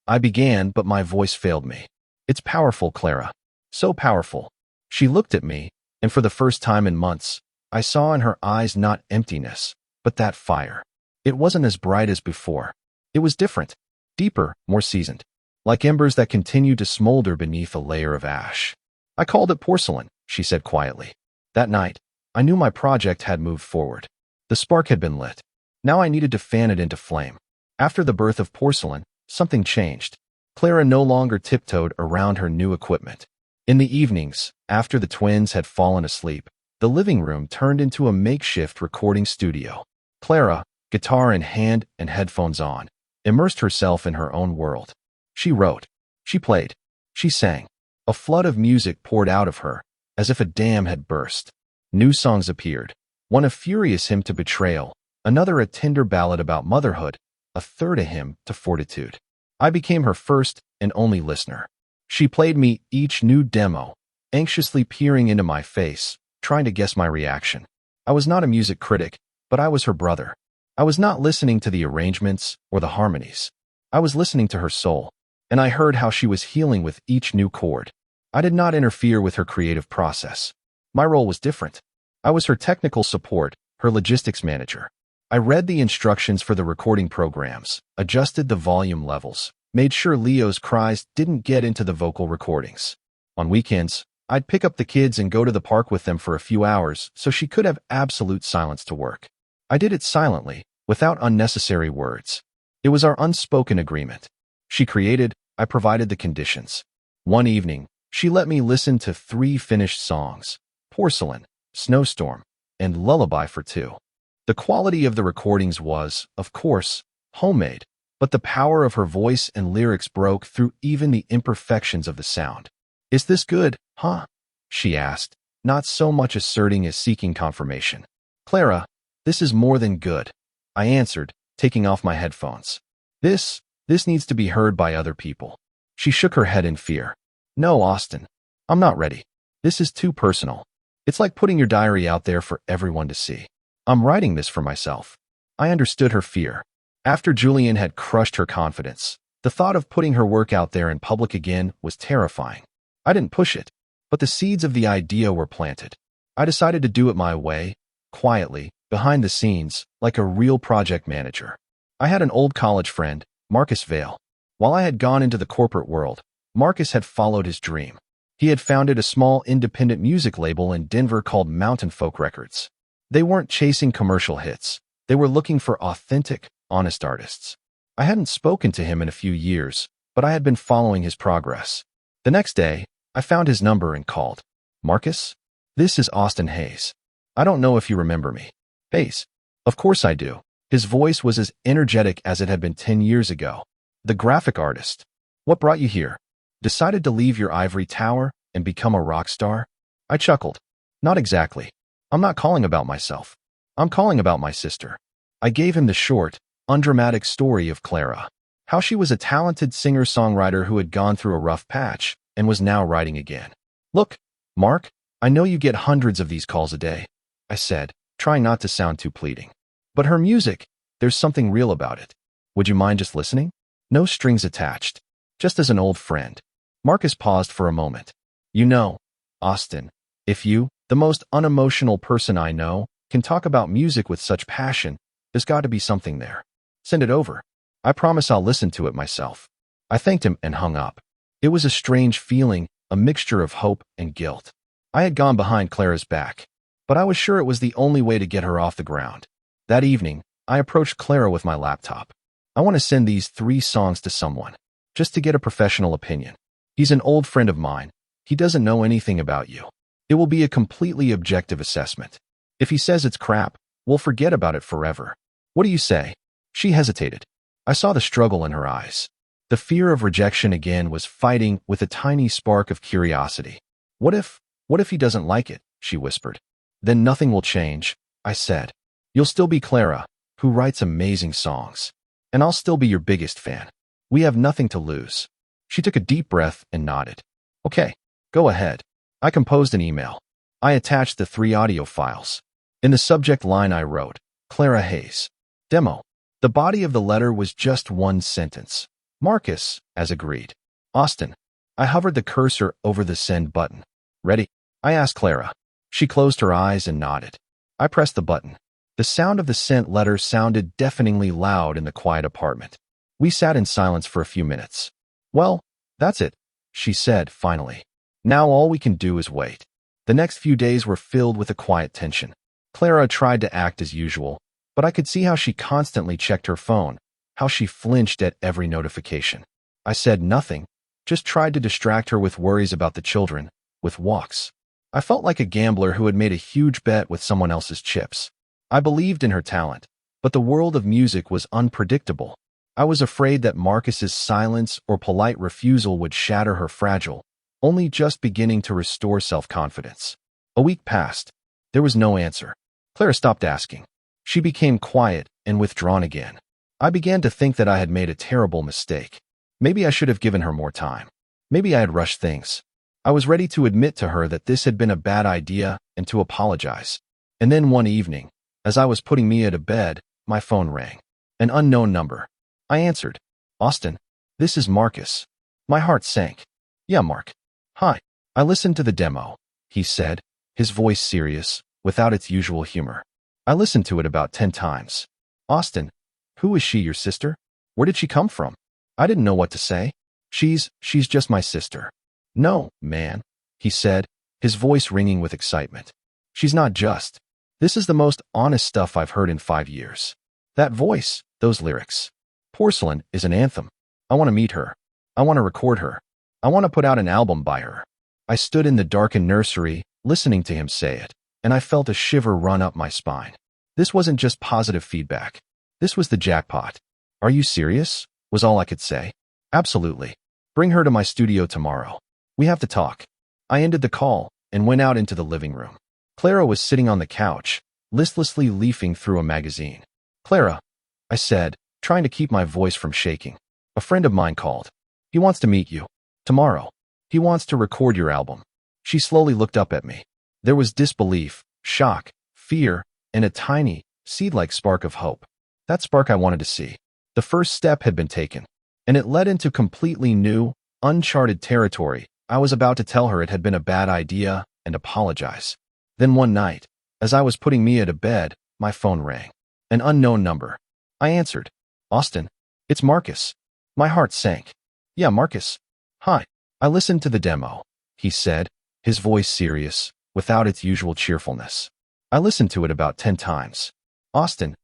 I began, but my voice failed me. "It's powerful, Clara. So powerful." She looked at me, and for the first time in months, I saw in her eyes not emptiness, but that fire. It wasn't as bright as before. It was different, deeper, more seasoned, like embers that continued to smolder beneath a layer of ash. "I called it porcelain," she said quietly. That night, I knew my project had moved forward. The spark had been lit. Now I needed to fan it into flame. After the birth of Porcelain, something changed. Clara no longer tiptoed around her new equipment. In the evenings, after the twins had fallen asleep, the living room turned into a makeshift recording studio. Clara, guitar in hand and headphones on, immersed herself in her own world. She wrote. She played. She sang. A flood of music poured out of her, as if a dam had burst. New songs appeared. One a furious hymn to betrayal, another a tender ballad about motherhood, a third a hymn to fortitude. I became her first and only listener. She played me each new demo, anxiously peering into my face, trying to guess my reaction. I was not a music critic, but I was her brother. I was not listening to the arrangements or the harmonies. I was listening to her soul, and I heard how she was healing with each new chord. I did not interfere with her creative process. My role was different. I was her technical support, her logistics manager. I read the instructions for the recording programs, adjusted the volume levels, made sure Leo's cries didn't get into the vocal recordings. On weekends, I'd pick up the kids and go to the park with them for a few hours so she could have absolute silence to work. I did it silently, without unnecessary words. It was our unspoken agreement. She created, I provided the conditions. One evening, she let me listen to 3 finished songs: Porcelain, Snowstorm, and Lullaby for Two. The quality of the recordings was, of course, homemade, but the power of her voice and lyrics broke through even the imperfections of the sound. "Is this good, huh?" she asked, not so much asserting as seeking confirmation. "Clara, this is more than good," I answered, taking off my headphones. This needs to be heard by other people." She shook her head in fear. "No, Austin, I'm not ready. This is too personal. It's like putting your diary out there for everyone to see. I'm writing this for myself." I understood her fear. After Julian had crushed her confidence, the thought of putting her work out there in public again was terrifying. I didn't push it, but the seeds of the idea were planted. I decided to do it my way, quietly, behind the scenes, like a real project manager. I had an old college friend, Marcus Vale. While I had gone into the corporate world, Marcus had followed his dream. He had founded a small independent music label in Denver called Mountain Folk Records. They weren't chasing commercial hits. They were looking for authentic, honest artists. I hadn't spoken to him in a few years, but I had been following his progress. The next day, I found his number and called. "Marcus? This is Austin Hayes. I don't know if you remember me." "Hayes? Of course I do." His voice was as energetic as it had been 10 years ago. "The graphic artist. What brought you here? Decided to leave your ivory tower and become a rock star?" I chuckled. "Not exactly. I'm not calling about myself. I'm calling about my sister." I gave him the short, undramatic story of Clara. How she was a talented singer-songwriter who had gone through a rough patch and was now writing again. "Look, Mark, I know you get hundreds of these calls a day," I said, trying not to sound too pleading. "But her music, there's something real about it. Would you mind just listening? No strings attached. Just as an old friend." Marcus paused for a moment. "You know, Austin, if you, the most unemotional person I know, can talk about music with such passion, there's got to be something there. Send it over. I promise I'll listen to it myself." I thanked him and hung up. It was a strange feeling, a mixture of hope and guilt. I had gone behind Clara's back, but I was sure it was the only way to get her off the ground. That evening, I approached Clara with my laptop. "I want to send these 3 songs to someone, just to get a professional opinion. He's an old friend of mine. He doesn't know anything about you. It will be a completely objective assessment. If he says it's crap, we'll forget about it forever. What do you say?" She hesitated. I saw the struggle in her eyes. The fear of rejection again was fighting with a tiny spark of curiosity. What if he doesn't like it?" she whispered. "Then nothing will change," I said. "You'll still be Clara, who writes amazing songs. And I'll still be your biggest fan. We have nothing to lose." She took a deep breath and nodded. "Okay, go ahead." I composed an email. I attached the 3 audio files. In the subject line I wrote, "Clara Hayes. Demo." The body of the letter was just 1 sentence. "Marcus, as agreed. Austin." I hovered the cursor over the send button. "Ready?" I asked Clara. She closed her eyes and nodded. I pressed the button. The sound of the sent letter sounded deafeningly loud in the quiet apartment. We sat in silence for a few minutes. "Well, that's it," she said finally. "Now all we can do is wait." The next few days were filled with a quiet tension. Clara tried to act as usual, but I could see how she constantly checked her phone, how she flinched at every notification. I said nothing, just tried to distract her with worries about the children, with walks. I felt like a gambler who had made a huge bet with someone else's chips. I believed in her talent, but the world of music was unpredictable. I was afraid that Marcus's silence or polite refusal would shatter her fragile, only just beginning to restore self-confidence. A week passed. There was no answer. Clara stopped asking. She became quiet and withdrawn again. I began to think that I had made a terrible mistake. Maybe I should have given her more time. Maybe I had rushed things. I was ready to admit to her that this had been a bad idea and to apologize. And then one evening, as I was putting Mia to bed, my phone rang. An unknown number. I answered. Austin, this is Marcus. My heart sank. Yeah, Mark. Hi. I listened to the demo, he said, his voice serious, without its usual humor. I listened to it about 10 times. Austin, who is she, your sister? Where did she come from? I didn't know what to say. She's just my sister. No, man, he said, his voice ringing with excitement. She's not just. This is the most honest stuff I've heard in 5 years. That voice, those lyrics. Porcelain is an anthem. I want to meet her. I want to record her. I want to put out an album by her. I stood in the darkened nursery, listening to him say it, and I felt a shiver run up my spine. This wasn't just positive feedback. This was the jackpot. Are you serious? Was all I could say. Absolutely. Bring her to my studio tomorrow. We have to talk. I ended the call and went out into the living room. Clara was sitting on the couch, listlessly leafing through a magazine. Clara, I said, trying to keep my voice from shaking. A friend of mine called. He wants to meet you. Tomorrow. He wants to record your album. She slowly looked up at me. There was disbelief, shock, fear, and a tiny, seed-like spark of hope. That spark I wanted to see. The first step had been taken, and it led into completely new, uncharted territory. I was about to tell her it had been a bad idea and apologize. Then one night, as I was putting Mia to bed, my phone rang. An unknown number. I answered. Austin, it's Marcus. My heart sank. Yeah, Marcus. Hi. I listened to the demo, he said, his voice serious, without its usual cheerfulness. I listened to it about 10 times. Austin,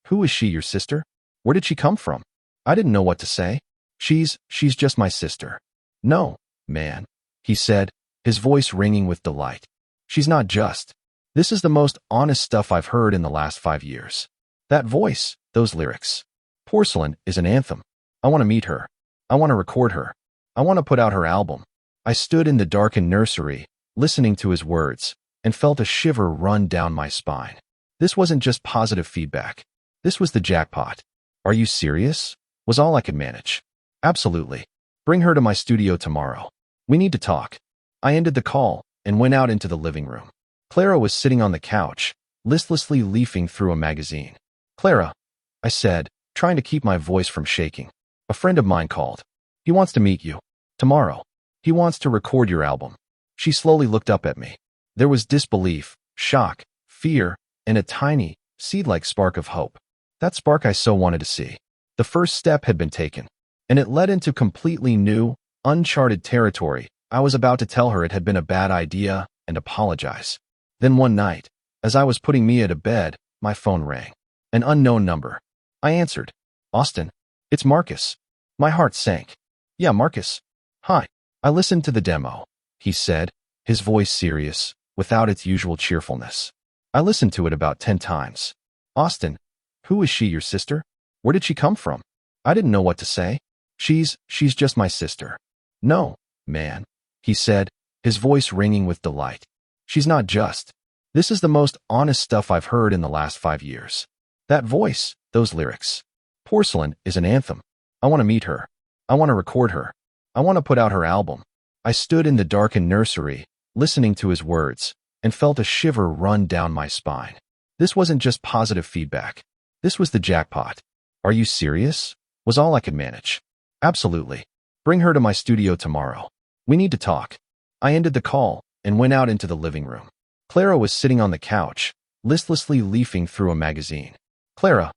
who is she, your sister? Where did she come from? I didn't know what to say. She's just my sister. No, man, he said, his voice ringing with delight. She's not just. This is the most honest stuff I've heard in the last 5 years. That voice, those lyrics. Porcelain is an anthem. I want to meet her. I want to record her. I want to put out her album. I stood in the darkened nursery, listening to his words, and felt a shiver run down my spine. This wasn't just positive feedback. This was the jackpot. Are you serious? Was all I could manage. Absolutely. Bring her to my studio tomorrow. We need to talk. I ended the call and went out into the living room. Clara was sitting on the couch, listlessly leafing through a magazine. Clara, I said, trying to keep my voice from shaking. A friend of mine called. He wants to meet you. Tomorrow. He wants to record your album. She slowly looked up at me. There was disbelief, shock, fear, and a tiny, seed-like spark of hope. That spark I so wanted to see. The first step had been taken, and it led into completely new, uncharted territory. I was about to tell her it had been a bad idea and apologize. Then one night, as I was putting Mia to bed, my phone rang. An unknown number. I answered. Austin, it's Marcus. My heart sank. Yeah, Marcus. Hi. I listened to the demo, he said, his voice serious, without its usual cheerfulness. I listened to it about 10 times. Austin, who is she, your sister? Where did she come from? I didn't know what to say. She's just my sister. No, man, he said, his voice ringing with delight. She's not just. This is the most honest stuff I've heard in the last 5 years. That voice, those lyrics. Porcelain is an anthem. I want to meet her. I want to record her. I want to put out her album. I stood in the darkened nursery, listening to his words, and felt a shiver run down my spine. This wasn't just positive feedback. This was the jackpot. Are you serious? Was all I could manage. Absolutely. Bring her to my studio tomorrow. We need to talk. I ended the call and went out into the living room. Clara was sitting on the couch, listlessly leafing through a magazine. Clara,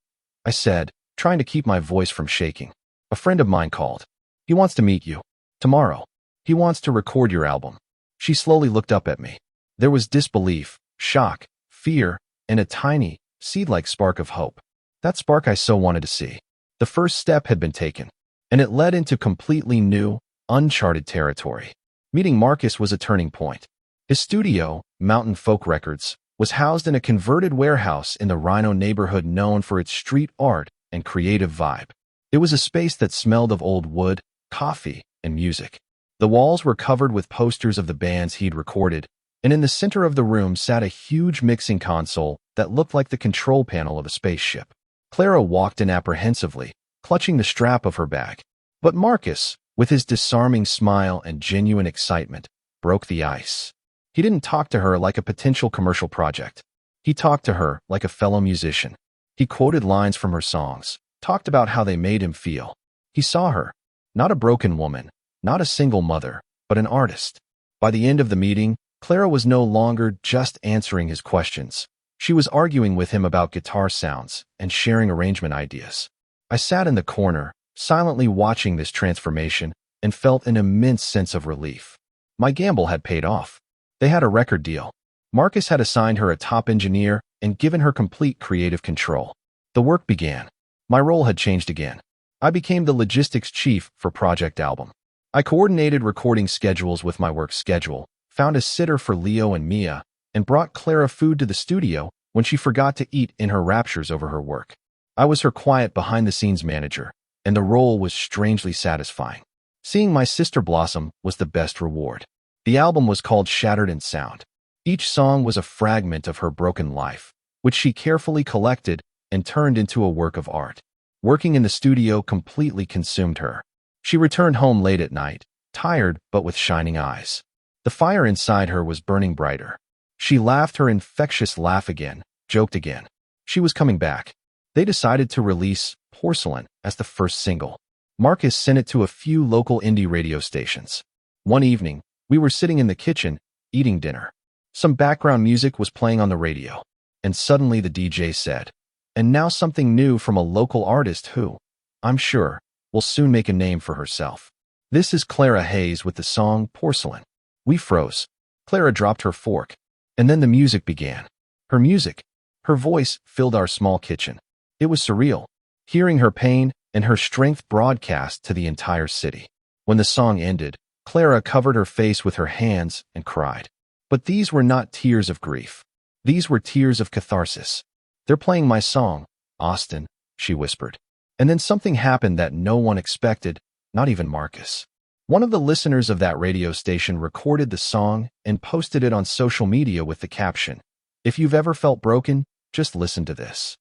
I said, trying to keep my voice from shaking. A friend of mine called. He wants to meet you. Tomorrow. He wants to record your album. She slowly looked up at me. There was disbelief, shock, fear, and a tiny, seed-like spark of hope. That spark I so wanted to see. The first step had been taken, and it led into completely new, uncharted territory. Meeting Marcus was a turning point. His studio, Mountain Folk Records, was housed in a converted warehouse in the Rhino neighborhood known for its street art and creative vibe. It was a space that smelled of old wood, coffee, and music. The walls were covered with posters of the bands he'd recorded, and in the center of the room sat a huge mixing console that looked like the control panel of a spaceship. Clara walked in apprehensively, clutching the strap of her bag. But Marcus, with his disarming smile and genuine excitement, broke the ice. He didn't talk to her like a potential commercial project. He talked to her like a fellow musician. He quoted lines from her songs, talked about how they made him feel. He saw her, not a broken woman, not a single mother, but an artist. By the end of the meeting, Clara was no longer just answering his questions. She was arguing with him about guitar sounds and sharing arrangement ideas. I sat in the corner, silently watching this transformation, and felt an immense sense of relief. My gamble had paid off. They had a record deal. Marcus had assigned her a top engineer and given her complete creative control. The work began. My role had changed again. I became the logistics chief for Project Album. I coordinated recording schedules with my work schedule, found a sitter for Leo and Mia, and brought Clara food to the studio when she forgot to eat in her raptures over her work. I was her quiet behind-the-scenes manager, and the role was strangely satisfying. Seeing my sister blossom was the best reward. The album was called Shattered in Sound. Each song was a fragment of her broken life, which she carefully collected and turned into a work of art. Working in the studio completely consumed her. She returned home late at night, tired but with shining eyes. The fire inside her was burning brighter. She laughed her infectious laugh again, joked again. She was coming back. They decided to release Porcelain as the first single. Marcus sent it to a few local indie radio stations. One evening, we were sitting in the kitchen, eating dinner. Some background music was playing on the radio, and suddenly the DJ said, "And now something new from a local artist who, I'm sure, will soon make a name for herself. This is Clara Hayes with the song Porcelain." We froze. Clara dropped her fork, and then the music began. Her music, her voice filled our small kitchen. It was surreal, hearing her pain and her strength broadcast to the entire city. When the song ended, Clara covered her face with her hands and cried. But these were not tears of grief. These were tears of catharsis. "They're playing my song, Austin," she whispered. And then something happened that no one expected, not even Marcus. One of the listeners of that radio station recorded the song and posted it on social media with the caption, "If you've ever felt broken, just listen to this."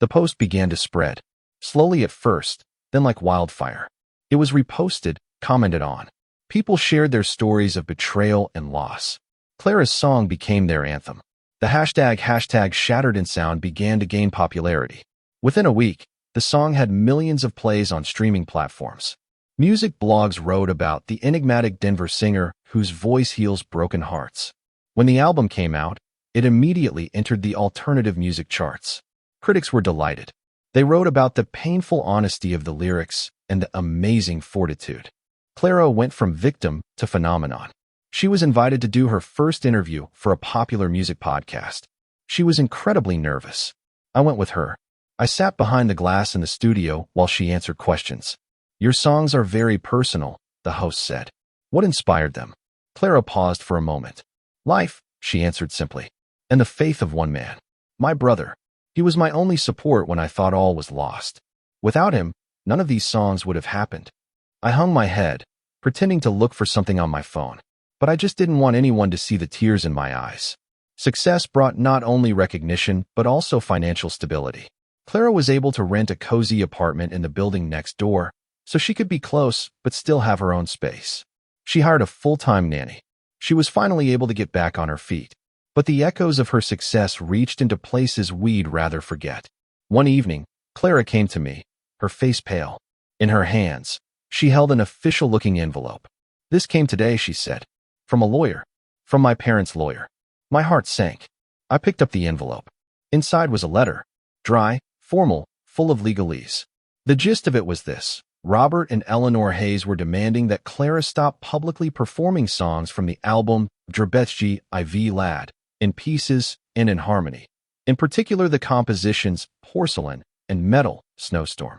The post began to spread, slowly at first, then like wildfire. It was reposted, commented on. People shared their stories of betrayal and loss. Clara's song became their anthem. The hashtag Shattered in Sound began to gain popularity. Within a week, the song had millions of plays on streaming platforms. Music blogs wrote about the enigmatic Denver singer whose voice heals broken hearts. When the album came out, it immediately entered the alternative music charts. Critics were delighted. They wrote about the painful honesty of the lyrics and the amazing fortitude. Clara went from victim to phenomenon. She was invited to do her first interview for a popular music podcast. She was incredibly nervous. I went with her. I sat behind the glass in the studio while she answered questions. "Your songs are very personal," the host said. "What inspired them?" Clara paused for a moment. "Life," she answered simply, "and the faith of one man. My brother. He was my only support when I thought all was lost. Without him, none of these songs would have happened." I hung my head, pretending to look for something on my phone, but I just didn't want anyone to see the tears in my eyes. Success brought not only recognition, but also financial stability. Clara was able to rent a cozy apartment in the building next door, so she could be close but still have her own space. She hired a full-time nanny. She was finally able to get back on her feet. But the echoes of her success reached into places we'd rather forget. One evening, Clara came to me, her face pale. In her hands, she held an official-looking envelope. "This came today," she said. "From a lawyer. From my parents' lawyer." My heart sank. I picked up the envelope. Inside was a letter. Dry, formal, full of legalese. The gist of it was this. Robert and Eleanor Hayes were demanding that Clara stop publicly performing songs from the album Drabetsky IV Lad, in pieces and in harmony. In particular, the compositions Porcelain and Metal Snowstorm.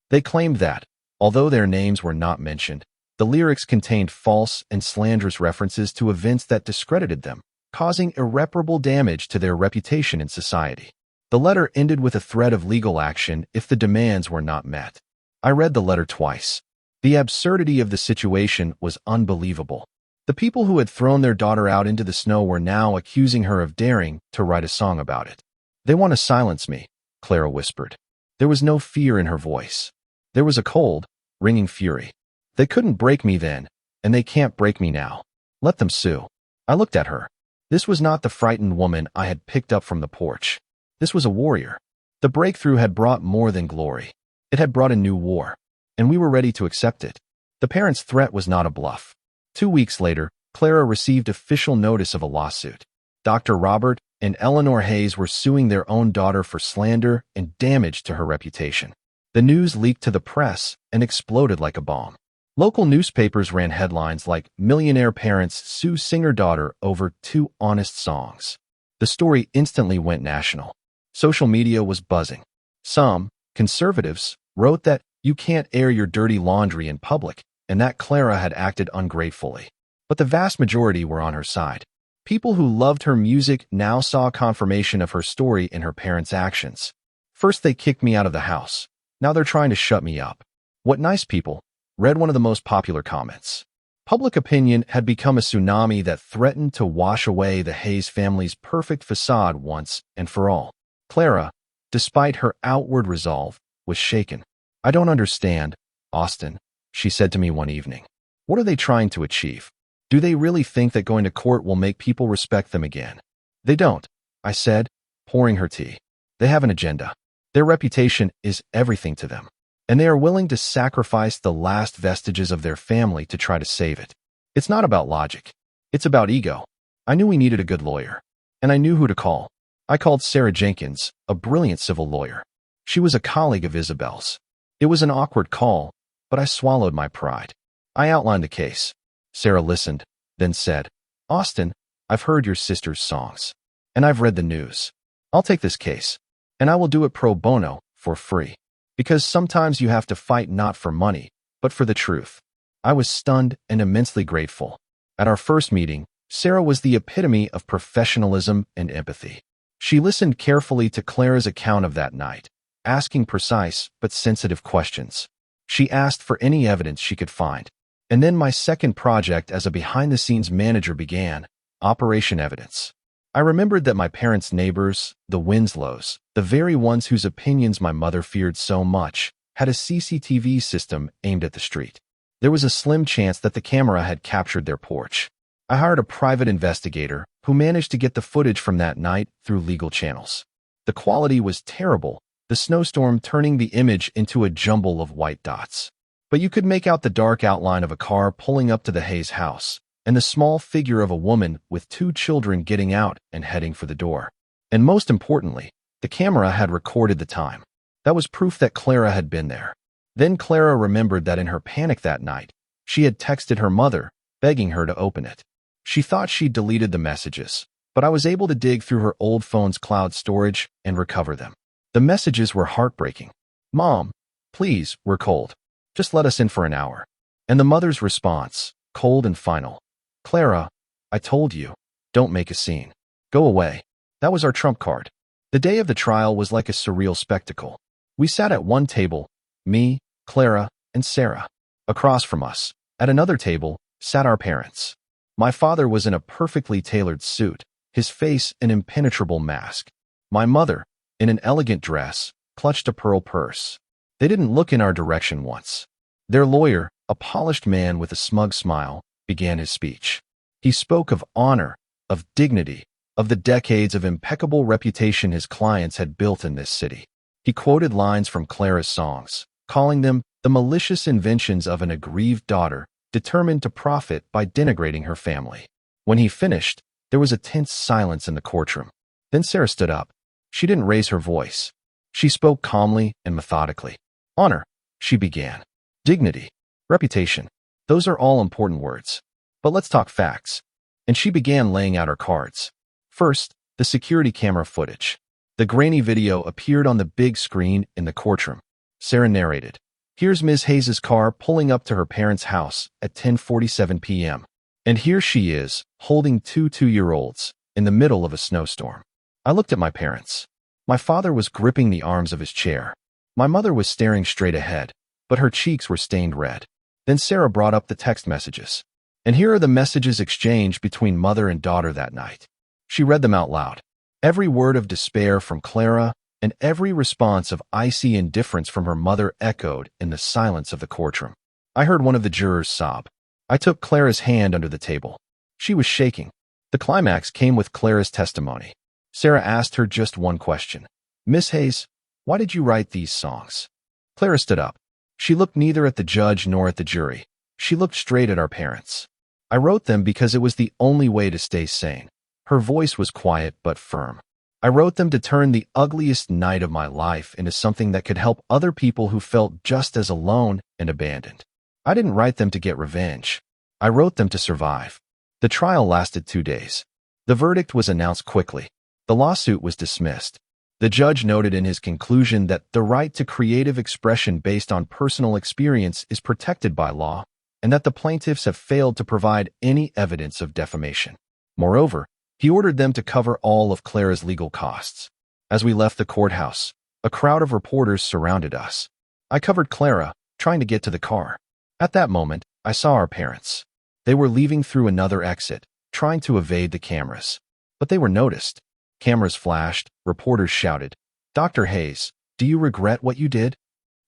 They claimed that, although their names were not mentioned, the lyrics contained false and slanderous references to events that discredited them, causing irreparable damage to their reputation in society. The letter ended with a threat of legal action if the demands were not met. I read the letter twice. The absurdity of the situation was unbelievable. The people who had thrown their daughter out into the snow were now accusing her of daring to write a song about it. "They want to silence me," Clara whispered. There was no fear in her voice. There was a cold, ringing fury. "They couldn't break me then, and they can't break me now. Let them sue." I looked at her. This was not the frightened woman I had picked up from the porch. This was a warrior. The breakthrough had brought more than glory. It had brought a new war, and we were ready to accept it. The parents' threat was not a bluff. 2 weeks later, Clara received official notice of a lawsuit. Dr. Robert and Eleanor Hayes were suing their own daughter for slander and damage to her reputation. The news leaked to the press and exploded like a bomb. Local newspapers ran headlines like "Millionaire Parents Sue Singer Daughter Over 2 Honest Songs." The story instantly went national. Social media was buzzing. Some, conservatives, wrote that you can't air your dirty laundry in public and that Clara had acted ungratefully. But the vast majority were on her side. People who loved her music now saw confirmation of her story in her parents' actions. First they kicked me out of the house. Now they're trying to shut me up. "What nice people," read one of the most popular comments. Public opinion had become a tsunami that threatened to wash away the Hayes family's perfect facade once and for all. Clara, despite her outward resolve, was shaken. "I don't understand, Austin," she said to me one evening. "What are they trying to achieve? Do they really think that going to court will make people respect them again?" "They don't," I said, pouring her tea. "They have an agenda. Their reputation is everything to them, and they are willing to sacrifice the last vestiges of their family to try to save it. It's not about logic. It's about ego." I knew we needed a good lawyer, and I knew who to call. I called Sarah Jenkins, a brilliant civil lawyer. She was a colleague of Isabel's. It was an awkward call, but I swallowed my pride. I outlined the case. Sarah listened, then said, "Austin, I've heard your sister's songs, and I've read the news. I'll take this case, and I will do it pro bono, for free. Because sometimes you have to fight not for money, but for the truth." I was stunned and immensely grateful. At our first meeting, Sarah was the epitome of professionalism and empathy. She listened carefully to Clara's account of that night, asking precise but sensitive questions. She asked for any evidence she could find. And then my second project as a behind-the-scenes manager began, Operation Evidence. I remembered that my parents' neighbors, the Winslows, the very ones whose opinions my mother feared so much, had a CCTV system aimed at the street. There was a slim chance that the camera had captured their porch. I hired a private investigator who managed to get the footage from that night through legal channels. The quality was terrible, the snowstorm turning the image into a jumble of white dots. But you could make out the dark outline of a car pulling up to the Hayes house, and the small figure of a woman with 2 children getting out and heading for the door. And most importantly, the camera had recorded the time. That was proof that Clara had been there. Then Clara remembered that in her panic that night, she had texted her mother, begging her to open it. She thought she'd deleted the messages, but I was able to dig through her old phone's cloud storage and recover them. The messages were heartbreaking. "Mom, please, we're cold. Just let us in for an hour." And the mother's response, cold and final, "Clara, I told you, don't make a scene. Go away." That was our trump card. The day of the trial was like a surreal spectacle. We sat at one table, me, Clara, and Sarah. Across from us, at another table, sat our parents. My father was in a perfectly tailored suit, his face an impenetrable mask. My mother, in an elegant dress, clutched a pearl purse. They didn't look in our direction once. Their lawyer, a polished man with a smug smile, began his speech. He spoke of honor, of dignity, of the decades of impeccable reputation his clients had built in this city. He quoted lines from Clara's songs, calling them the malicious inventions of an aggrieved daughter determined to profit by denigrating her family. When he finished, there was a tense silence in the courtroom. Then Sarah stood up. She didn't raise her voice. She spoke calmly and methodically. "Honor," she began. "Dignity. Reputation. Those are all important words. But let's talk facts. and she began laying out her cards. First, the security camera footage. The grainy video appeared on the big screen in the courtroom. Sarah narrated, "Here's Ms. Hayes' car pulling up to her parents' house at 10:47 p.m. And here she is, holding two 2-year-olds, in the middle of a snowstorm." I looked at my parents. My father was gripping the arms of his chair. My mother was staring straight ahead, but her cheeks were stained red. Then Sarah brought up the text messages. And here are the messages exchanged between mother and daughter that night. She read them out loud. Every word of despair from Clara and every response of icy indifference from her mother echoed in the silence of the courtroom. I heard one of the jurors sob. I took Clara's hand under the table. She was shaking. The climax came with Clara's testimony. Sarah asked her just one question. "Miss Hayes, why did you write these songs?" Clara stood up. She looked neither at the judge nor at the jury. She looked straight at our parents. "I wrote them because it was the only way to stay sane." Her voice was quiet but firm. "I wrote them to turn the ugliest night of my life into something that could help other people who felt just as alone and abandoned. I didn't write them to get revenge. I wrote them to survive." The trial lasted 2 days. The verdict was announced quickly. The lawsuit was dismissed. The judge noted in his conclusion that the right to creative expression based on personal experience is protected by law, and that the plaintiffs have failed to provide any evidence of defamation. Moreover, he ordered them to cover all of Clara's legal costs. As we left the courthouse, a crowd of reporters surrounded us. I covered Clara, trying to get to the car. At that moment, I saw our parents. They were leaving through another exit, trying to evade the cameras. But they were noticed. Cameras flashed, reporters shouted, "Dr. Hayes, do you regret what you did?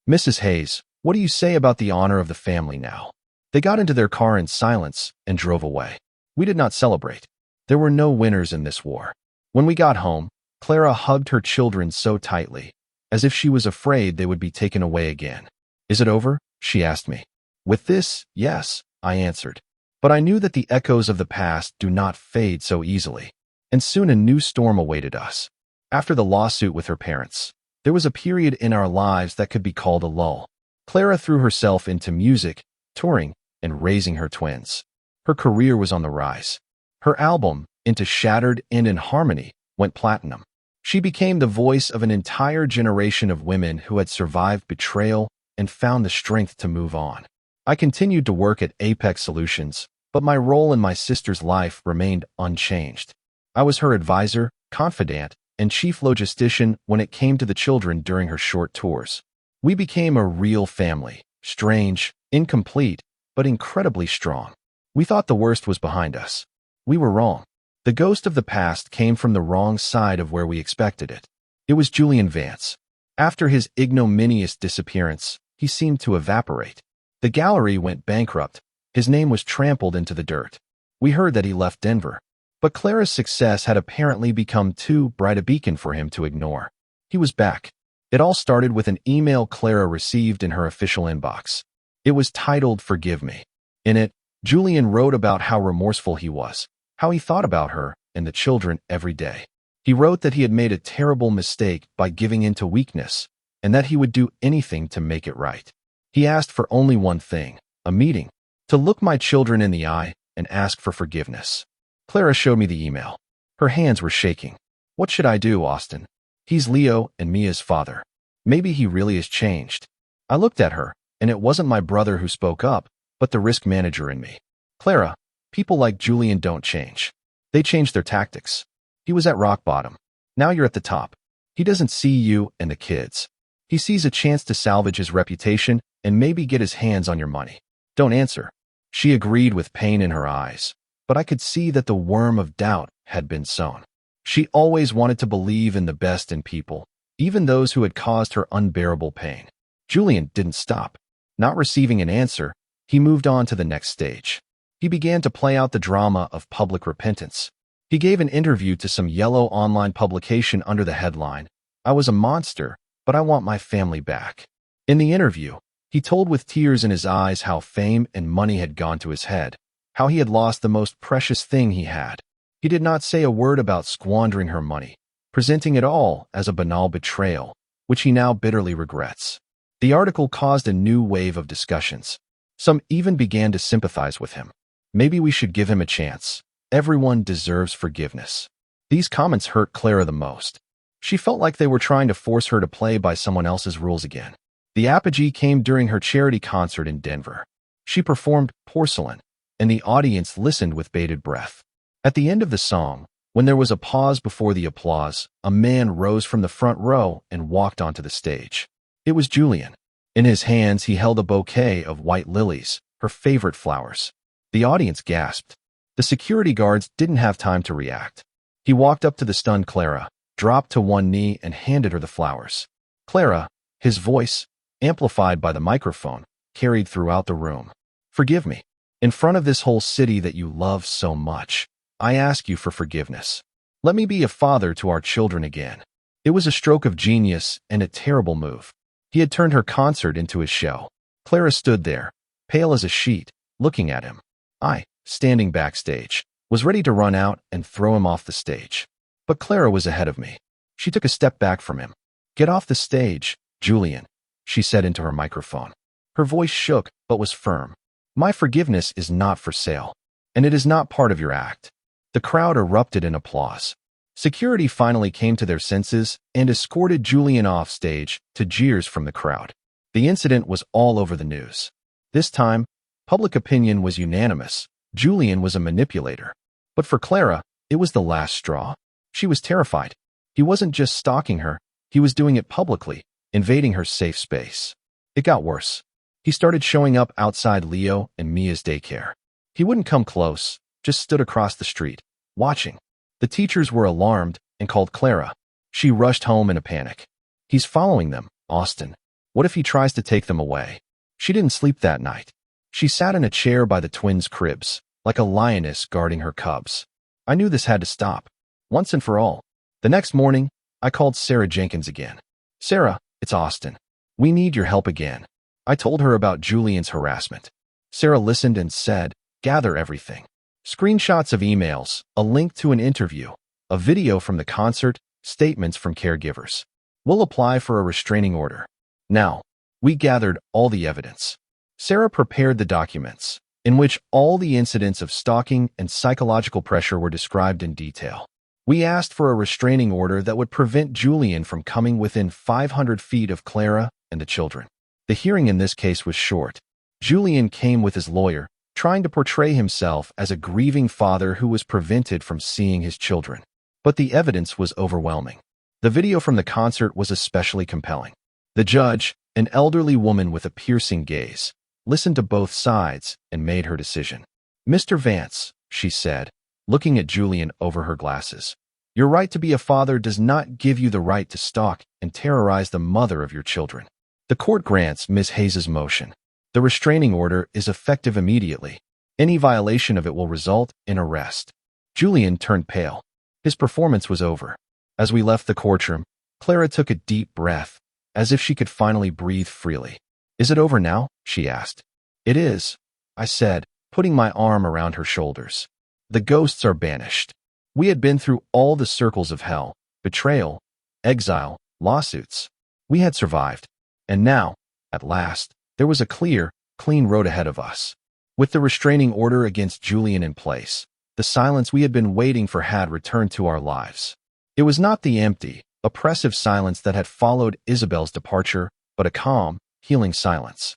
Mrs. Hayes, what do you say about the honor of the family now?" They got into their car in silence and drove away. We did not celebrate. There were no winners in this war. When we got home, Clara hugged her children so tightly, as if she was afraid they would be taken away again. "Is it over?" she asked me. "With this, yes," I answered. But I knew that the echoes of the past do not fade so easily. And soon a new storm awaited us. After the lawsuit with her parents, there was a period in our lives that could be called a lull. Clara threw herself into music, touring, and raising her twins. Her career was on the rise. Her album, Into Shattered and in Harmony, went platinum. She became the voice of an entire generation of women who had survived betrayal and found the strength to move on. I continued to work at Apex Solutions, but my role in my sister's life remained unchanged. I was her advisor, confidant, and chief logistician when it came to the children during her short tours. We became a real family, strange, incomplete, but incredibly strong. We thought the worst was behind us. We were wrong. The ghost of the past came from the wrong side of where we expected it. It was Julian Vance. After his ignominious disappearance, he seemed to evaporate. The gallery went bankrupt. His name was trampled into the dirt. We heard that he left Denver. But Clara's success had apparently become too bright a beacon for him to ignore. He was back. It all started with an email Clara received in her official inbox. It was titled "Forgive Me." In it, Julian wrote about how remorseful he was, how he thought about her and the children every day. He wrote that he had made a terrible mistake by giving in to weakness, and that he would do anything to make it right. He asked for only one thing, a meeting, to look my children in the eye and ask for forgiveness. Clara showed me the email. Her hands were shaking. "What should I do, Austin? He's Leo and Mia's father. Maybe he really has changed." I looked at her, and it wasn't my brother who spoke up, but the risk manager in me. "Clara, people like Julian don't change. They change their tactics. He was at rock bottom. Now you're at the top. He doesn't see you and the kids. He sees a chance to salvage his reputation and maybe get his hands on your money. Don't answer." She agreed with pain in her eyes, but I could see that the worm of doubt had been sown. She always wanted to believe in the best in people, even those who had caused her unbearable pain. Julian didn't stop. Not receiving an answer, he moved on to the next stage. He began to play out the drama of public repentance. He gave an interview to some yellow online publication under the headline, "I was a monster, but I want my family back." In the interview, he told with tears in his eyes how fame and money had gone to his head, how he had lost the most precious thing he had. He did not say a word about squandering her money, presenting it all as a banal betrayal, which he now bitterly regrets. The article caused a new wave of discussions. Some even began to sympathize with him. "Maybe we should give him a chance," Everyone deserves forgiveness. These comments hurt Clara the most. She felt like they were trying to force her to play by someone else's rules again. The apogee came during her charity concert in Denver. She performed Porcelain, and the audience listened with bated breath. At the end of the song, when there was a pause before the applause, a man rose from the front row and walked onto the stage. It was Julian. In his hands, he held a bouquet of white lilies, her favorite flowers. The audience gasped. The security guards didn't have time to react. He walked up to the stunned Clara, dropped to one knee, and handed her the flowers. Clara, his voice, amplified by the microphone, carried throughout the room. Forgive me. In front of this whole city that you love so much, I ask you for forgiveness. Let me be a father to our children again. It was a stroke of genius and a terrible move. He had turned her concert into his show. Clara stood there, pale as a sheet, looking at him. I, standing backstage, was ready to run out and throw him off the stage. But Clara was ahead of me. She took a step back from him. Get off the stage, Julian, she said into her microphone. Her voice shook but was firm. My forgiveness is not for sale, and it is not part of your act. The crowd erupted in applause. Security finally came to their senses and escorted Julian off stage to jeers from the crowd. The incident was all over the news. This time, public opinion was unanimous. Julian was a manipulator. But for Clara, it was the last straw. She was terrified. He wasn't just stalking her, he was doing it publicly, invading her safe space. It got worse. He started showing up outside Leo and Mia's daycare. He wouldn't come close, just stood across the street, watching. The teachers were alarmed and called Clara. She rushed home in a panic. He's following them, Austin. What if he tries to take them away? She didn't sleep that night. She sat in a chair by the twins' cribs, like a lioness guarding her cubs. I knew this had to stop, once and for all. The next morning, I called Sarah Jenkins again. Sarah, it's Austin. We need your help again. I told her about Julian's harassment. Sarah listened and said, gather everything. Screenshots of emails, a link to an interview, a video from the concert, statements from caregivers. We'll apply for a restraining order. Now, we gathered all the evidence. Sarah prepared the documents, in which all the incidents of stalking and psychological pressure were described in detail. We asked for a restraining order that would prevent Julian from coming within 500 feet of Clara and the children. The hearing in this case was short. Julian came with his lawyer, trying to portray himself as a grieving father who was prevented from seeing his children. But the evidence was overwhelming. The video from the concert was especially compelling. The judge, an elderly woman with a piercing gaze, listened to both sides and made her decision. Mr. Vance, she said, looking at Julian over her glasses, your right to be a father does not give you the right to stalk and terrorize the mother of your children. The court grants Ms. Hayes' motion. The restraining order is effective immediately. Any violation of it will result in arrest. Julian turned pale. His performance was over. As we left the courtroom, Clara took a deep breath, as if she could finally breathe freely. Is it over now? She asked. It is, I said, putting my arm around her shoulders. The ghosts are banished. We had been through all the circles of hell, betrayal, exile, lawsuits. We had survived. And now, at last, there was a clear, clean road ahead of us. With the restraining order against Julian in place, the silence we had been waiting for had returned to our lives. It was not the empty, oppressive silence that had followed Isabel's departure, but a calm, healing silence,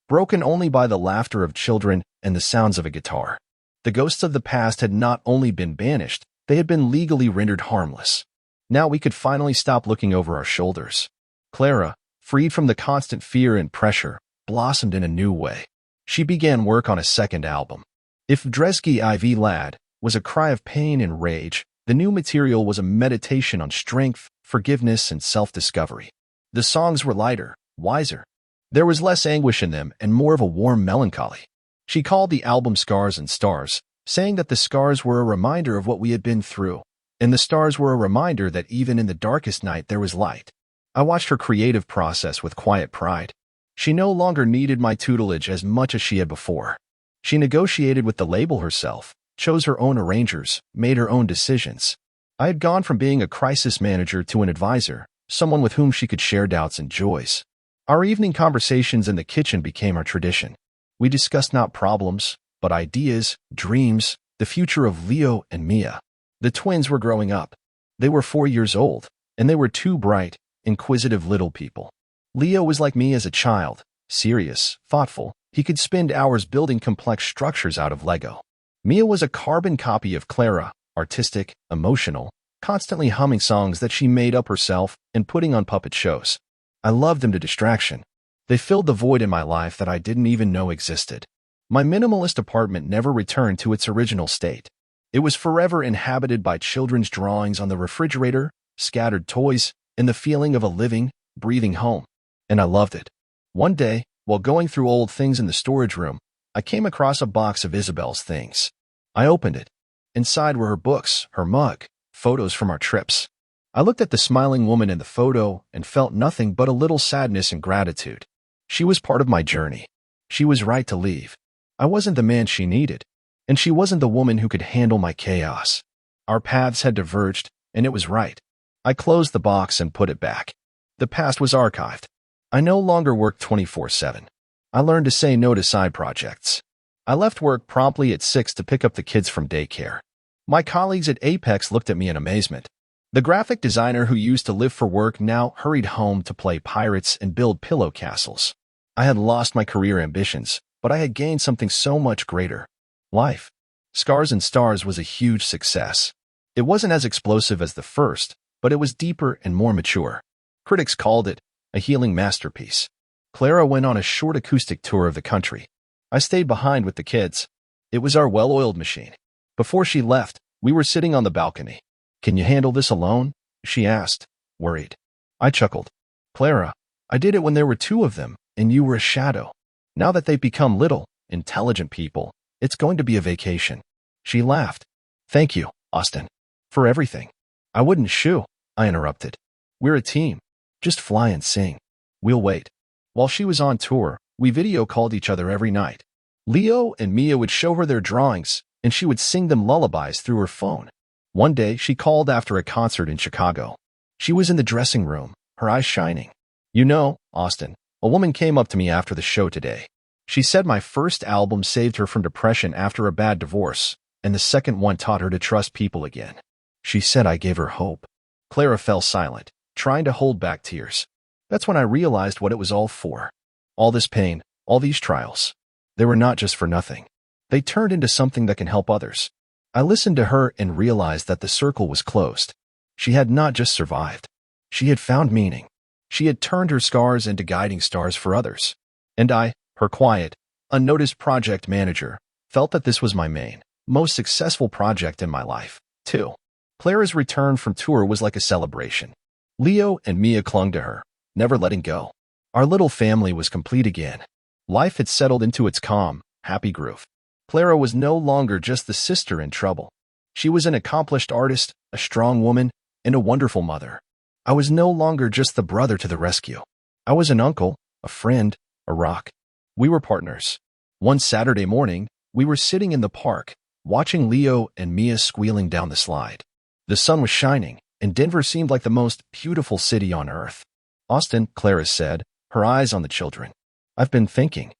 broken only by the laughter of children and the sounds of a guitar. The ghosts of the past had not only been banished, they had been legally rendered harmless. Now we could finally stop looking over our shoulders. Clara, freed from the constant fear and pressure, blossomed in a new way. She began work on a second album. If Dresky IV Lad was a cry of pain and rage, the new material was a meditation on strength, forgiveness, and self-discovery. The songs were lighter, wiser. There was less anguish in them and more of a warm melancholy. She called the album Scars and Stars, saying that the scars were a reminder of what we had been through, and the stars were a reminder that even in the darkest night there was light. I watched her creative process with quiet pride. She no longer needed my tutelage as much as she had before. She negotiated with the label herself, chose her own arrangers, made her own decisions. I had gone from being a crisis manager to an advisor, someone with whom she could share doubts and joys. Our evening conversations in the kitchen became our tradition. We discussed not problems, but ideas, dreams, the future of Leo and Mia. The twins were growing up. They were 4 years old, and they were two bright, inquisitive little people. Leo was like me as a child, serious, thoughtful. He could spend hours building complex structures out of Lego. Mia was a carbon copy of Clara, artistic, emotional, constantly humming songs that she made up herself and putting on puppet shows. I loved them to distraction. They filled the void in my life that I didn't even know existed. My minimalist apartment never returned to its original state. It was forever inhabited by children's drawings on the refrigerator, scattered toys, and the feeling of a living, breathing home. And I loved it. One day, while going through old things in the storage room, I came across a box of Isabel's things. I opened it. Inside were her books, her mug, photos from our trips. I looked at the smiling woman in the photo and felt nothing but a little sadness and gratitude. She was part of my journey. She was right to leave. I wasn't the man she needed, and she wasn't the woman who could handle my chaos. Our paths had diverged, and it was right. I closed the box and put it back. The past was archived. I no longer worked 24/7. I learned to say no to side projects. I left work promptly at 6 to pick up the kids from daycare. My colleagues at Apex looked at me in amazement. The graphic designer who used to live for work now hurried home to play pirates and build pillow castles. I had lost my career ambitions, but I had gained something so much greater. Life. Scars and Stars was a huge success. It wasn't as explosive as the first, but it was deeper and more mature. Critics called it a healing masterpiece. Clara went on a short acoustic tour of the country. I stayed behind with the kids. It was our well-oiled machine. Before she left, we were sitting on the balcony. "Can you handle this alone?" she asked, worried. I chuckled. "Clara, I did it when there were two of them, and you were a shadow. Now that they've become little, intelligent people, it's going to be a vacation." She laughed. "Thank you, Austin, for everything." "I wouldn't shoo," I interrupted. "We're a team. Just fly and sing. We'll wait." While she was on tour, we video called each other every night. Leo and Mia would show her their drawings, and she would sing them lullabies through her phone. One day, she called after a concert in Chicago. She was in the dressing room, her eyes shining. "You know, Austin, a woman came up to me after the show today. She said my first album saved her from depression after a bad divorce, and the second one taught her to trust people again. She said I gave her hope." Clara fell silent, trying to hold back tears. That's when I realized what it was all for. All this pain, all these trials. They were not just for nothing. They turned into something that can help others. I listened to her and realized that the circle was closed. She had not just survived. She had found meaning. She had turned her scars into guiding stars for others. And I, her quiet, unnoticed project manager, felt that this was my main, most successful project in my life, too. Clara's return from tour was like a celebration. Leo and Mia clung to her, never letting go. Our little family was complete again. Life had settled into its calm, happy groove. Clara was no longer just the sister in trouble. She was an accomplished artist, a strong woman, and a wonderful mother. I was no longer just the brother to the rescue. I was an uncle, a friend, a rock. We were partners. One Saturday morning, we were sitting in the park, watching Leo and Mia squealing down the slide. The sun was shining, and Denver seemed like the most beautiful city on earth. "Austin," Clara said, her eyes on the children. "I've been thinking.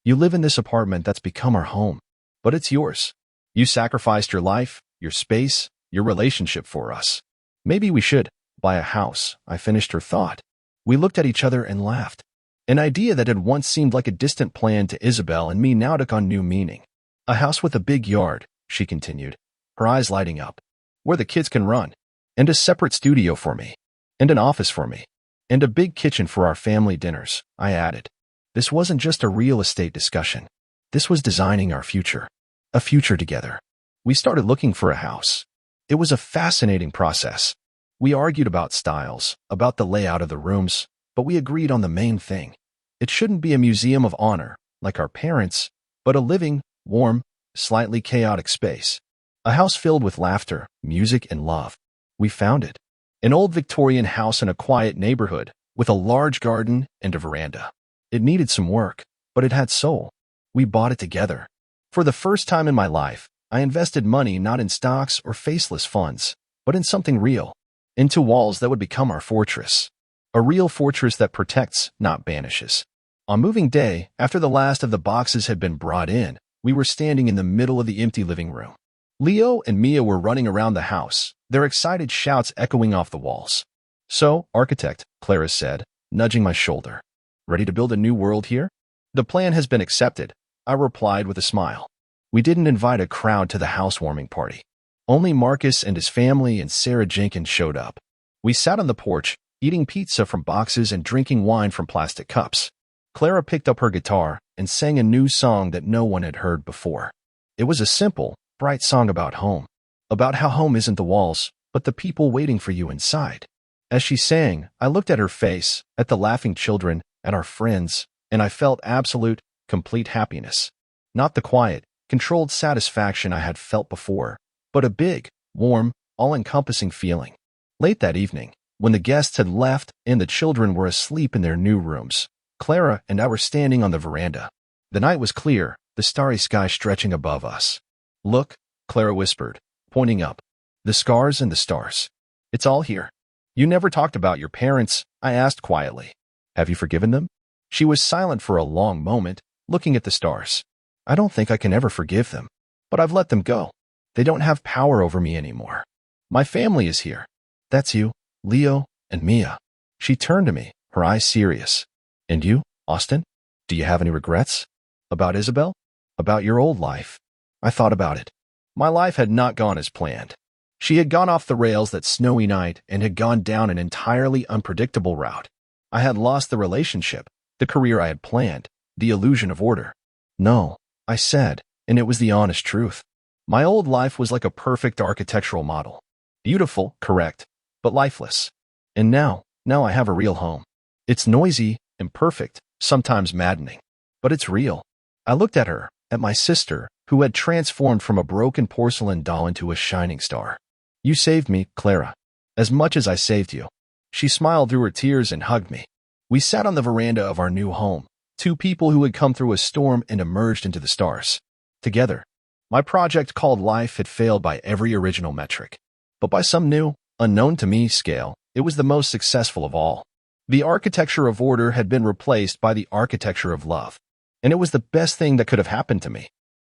You live in this apartment that's become our home, but it's yours. You sacrificed your life, your space, your relationship for us. Maybe we should buy a house," I finished her thought. We looked at each other and laughed. An idea that had once seemed like a distant plan to Isabel and me now took on new meaning. "A house with a big yard," she continued, her eyes lighting up, "where the kids can run, and a separate studio for me, and an office for me, and a big kitchen for our family dinners," I added. This wasn't just a real estate discussion. This was designing our future. A future together. We started looking for a house. It was a fascinating process. We argued about styles, about the layout of the rooms, but we agreed on the main thing. It shouldn't be a museum of honor, like our parents, but a living, warm, slightly chaotic space. A house filled with laughter, music, and love. We found it. An old Victorian house in a quiet neighborhood, with a large garden and a veranda. It needed some work, but it had soul. We bought it together. For the first time in my life, I invested money not in stocks or faceless funds, but in something real. Into walls that would become our fortress. A real fortress that protects, not banishes. On moving day, after the last of the boxes had been brought in, We were standing in the middle of the empty living room. Leo and Mia were running around the house, their excited shouts echoing off the walls. "So, architect," Clara said, nudging my shoulder. "Ready to build a new world here?" "The plan has been accepted," I replied with a smile. We didn't invite a crowd to the housewarming party. Only Marcus and his family and Sarah Jenkins showed up. We sat on the porch, eating pizza from boxes and drinking wine from plastic cups. Clara picked up her guitar and sang a new song that no one had heard before. It was a simple, bright song about home, about how home isn't the walls, but the people waiting for you inside. As she sang, I looked at her face, at the laughing children, at our friends, and I felt absolute, complete happiness. Not the quiet, controlled satisfaction I had felt before, but a big, warm, all-encompassing feeling. Late that evening, when the guests had left and the children were asleep in their new rooms, Clara and I were standing on the veranda. The night was clear, the starry sky stretching above us. "Look," Clara whispered, pointing up. "The scars and the stars. It's all here." "You never talked about your parents," I asked quietly. "Have you forgiven them?" She was silent for a long moment, looking at the stars. "I don't think I can ever forgive them, but I've let them go. They don't have power over me anymore. My family is here. That's you, Leo, and Mia." She turned to me, her eyes serious. "And you, Austin? Do you have any regrets? About Isabel? About your old life?" I thought about it. My life had not gone as planned. She had gone off the rails that snowy night and had gone down an entirely unpredictable route. I had lost the relationship, the career I had planned, the illusion of order. "No," I said, and it was the honest truth. My old life was like a perfect architectural model. Beautiful, correct, but lifeless. And now I have a real home. It's noisy, imperfect, sometimes maddening, but it's real. I looked at her, at my sister, who had transformed from a broken porcelain doll into a shining star. "You saved me, Clara, as much as I saved you." She smiled through her tears and hugged me. We sat on the veranda of our new home, two people who had come through a storm and emerged into the stars. Together. My project called Life had failed by every original metric. But by some new, unknown to me scale, it was the most successful of all. The architecture of order had been replaced by the architecture of love. And it was the best thing that could have happened to me.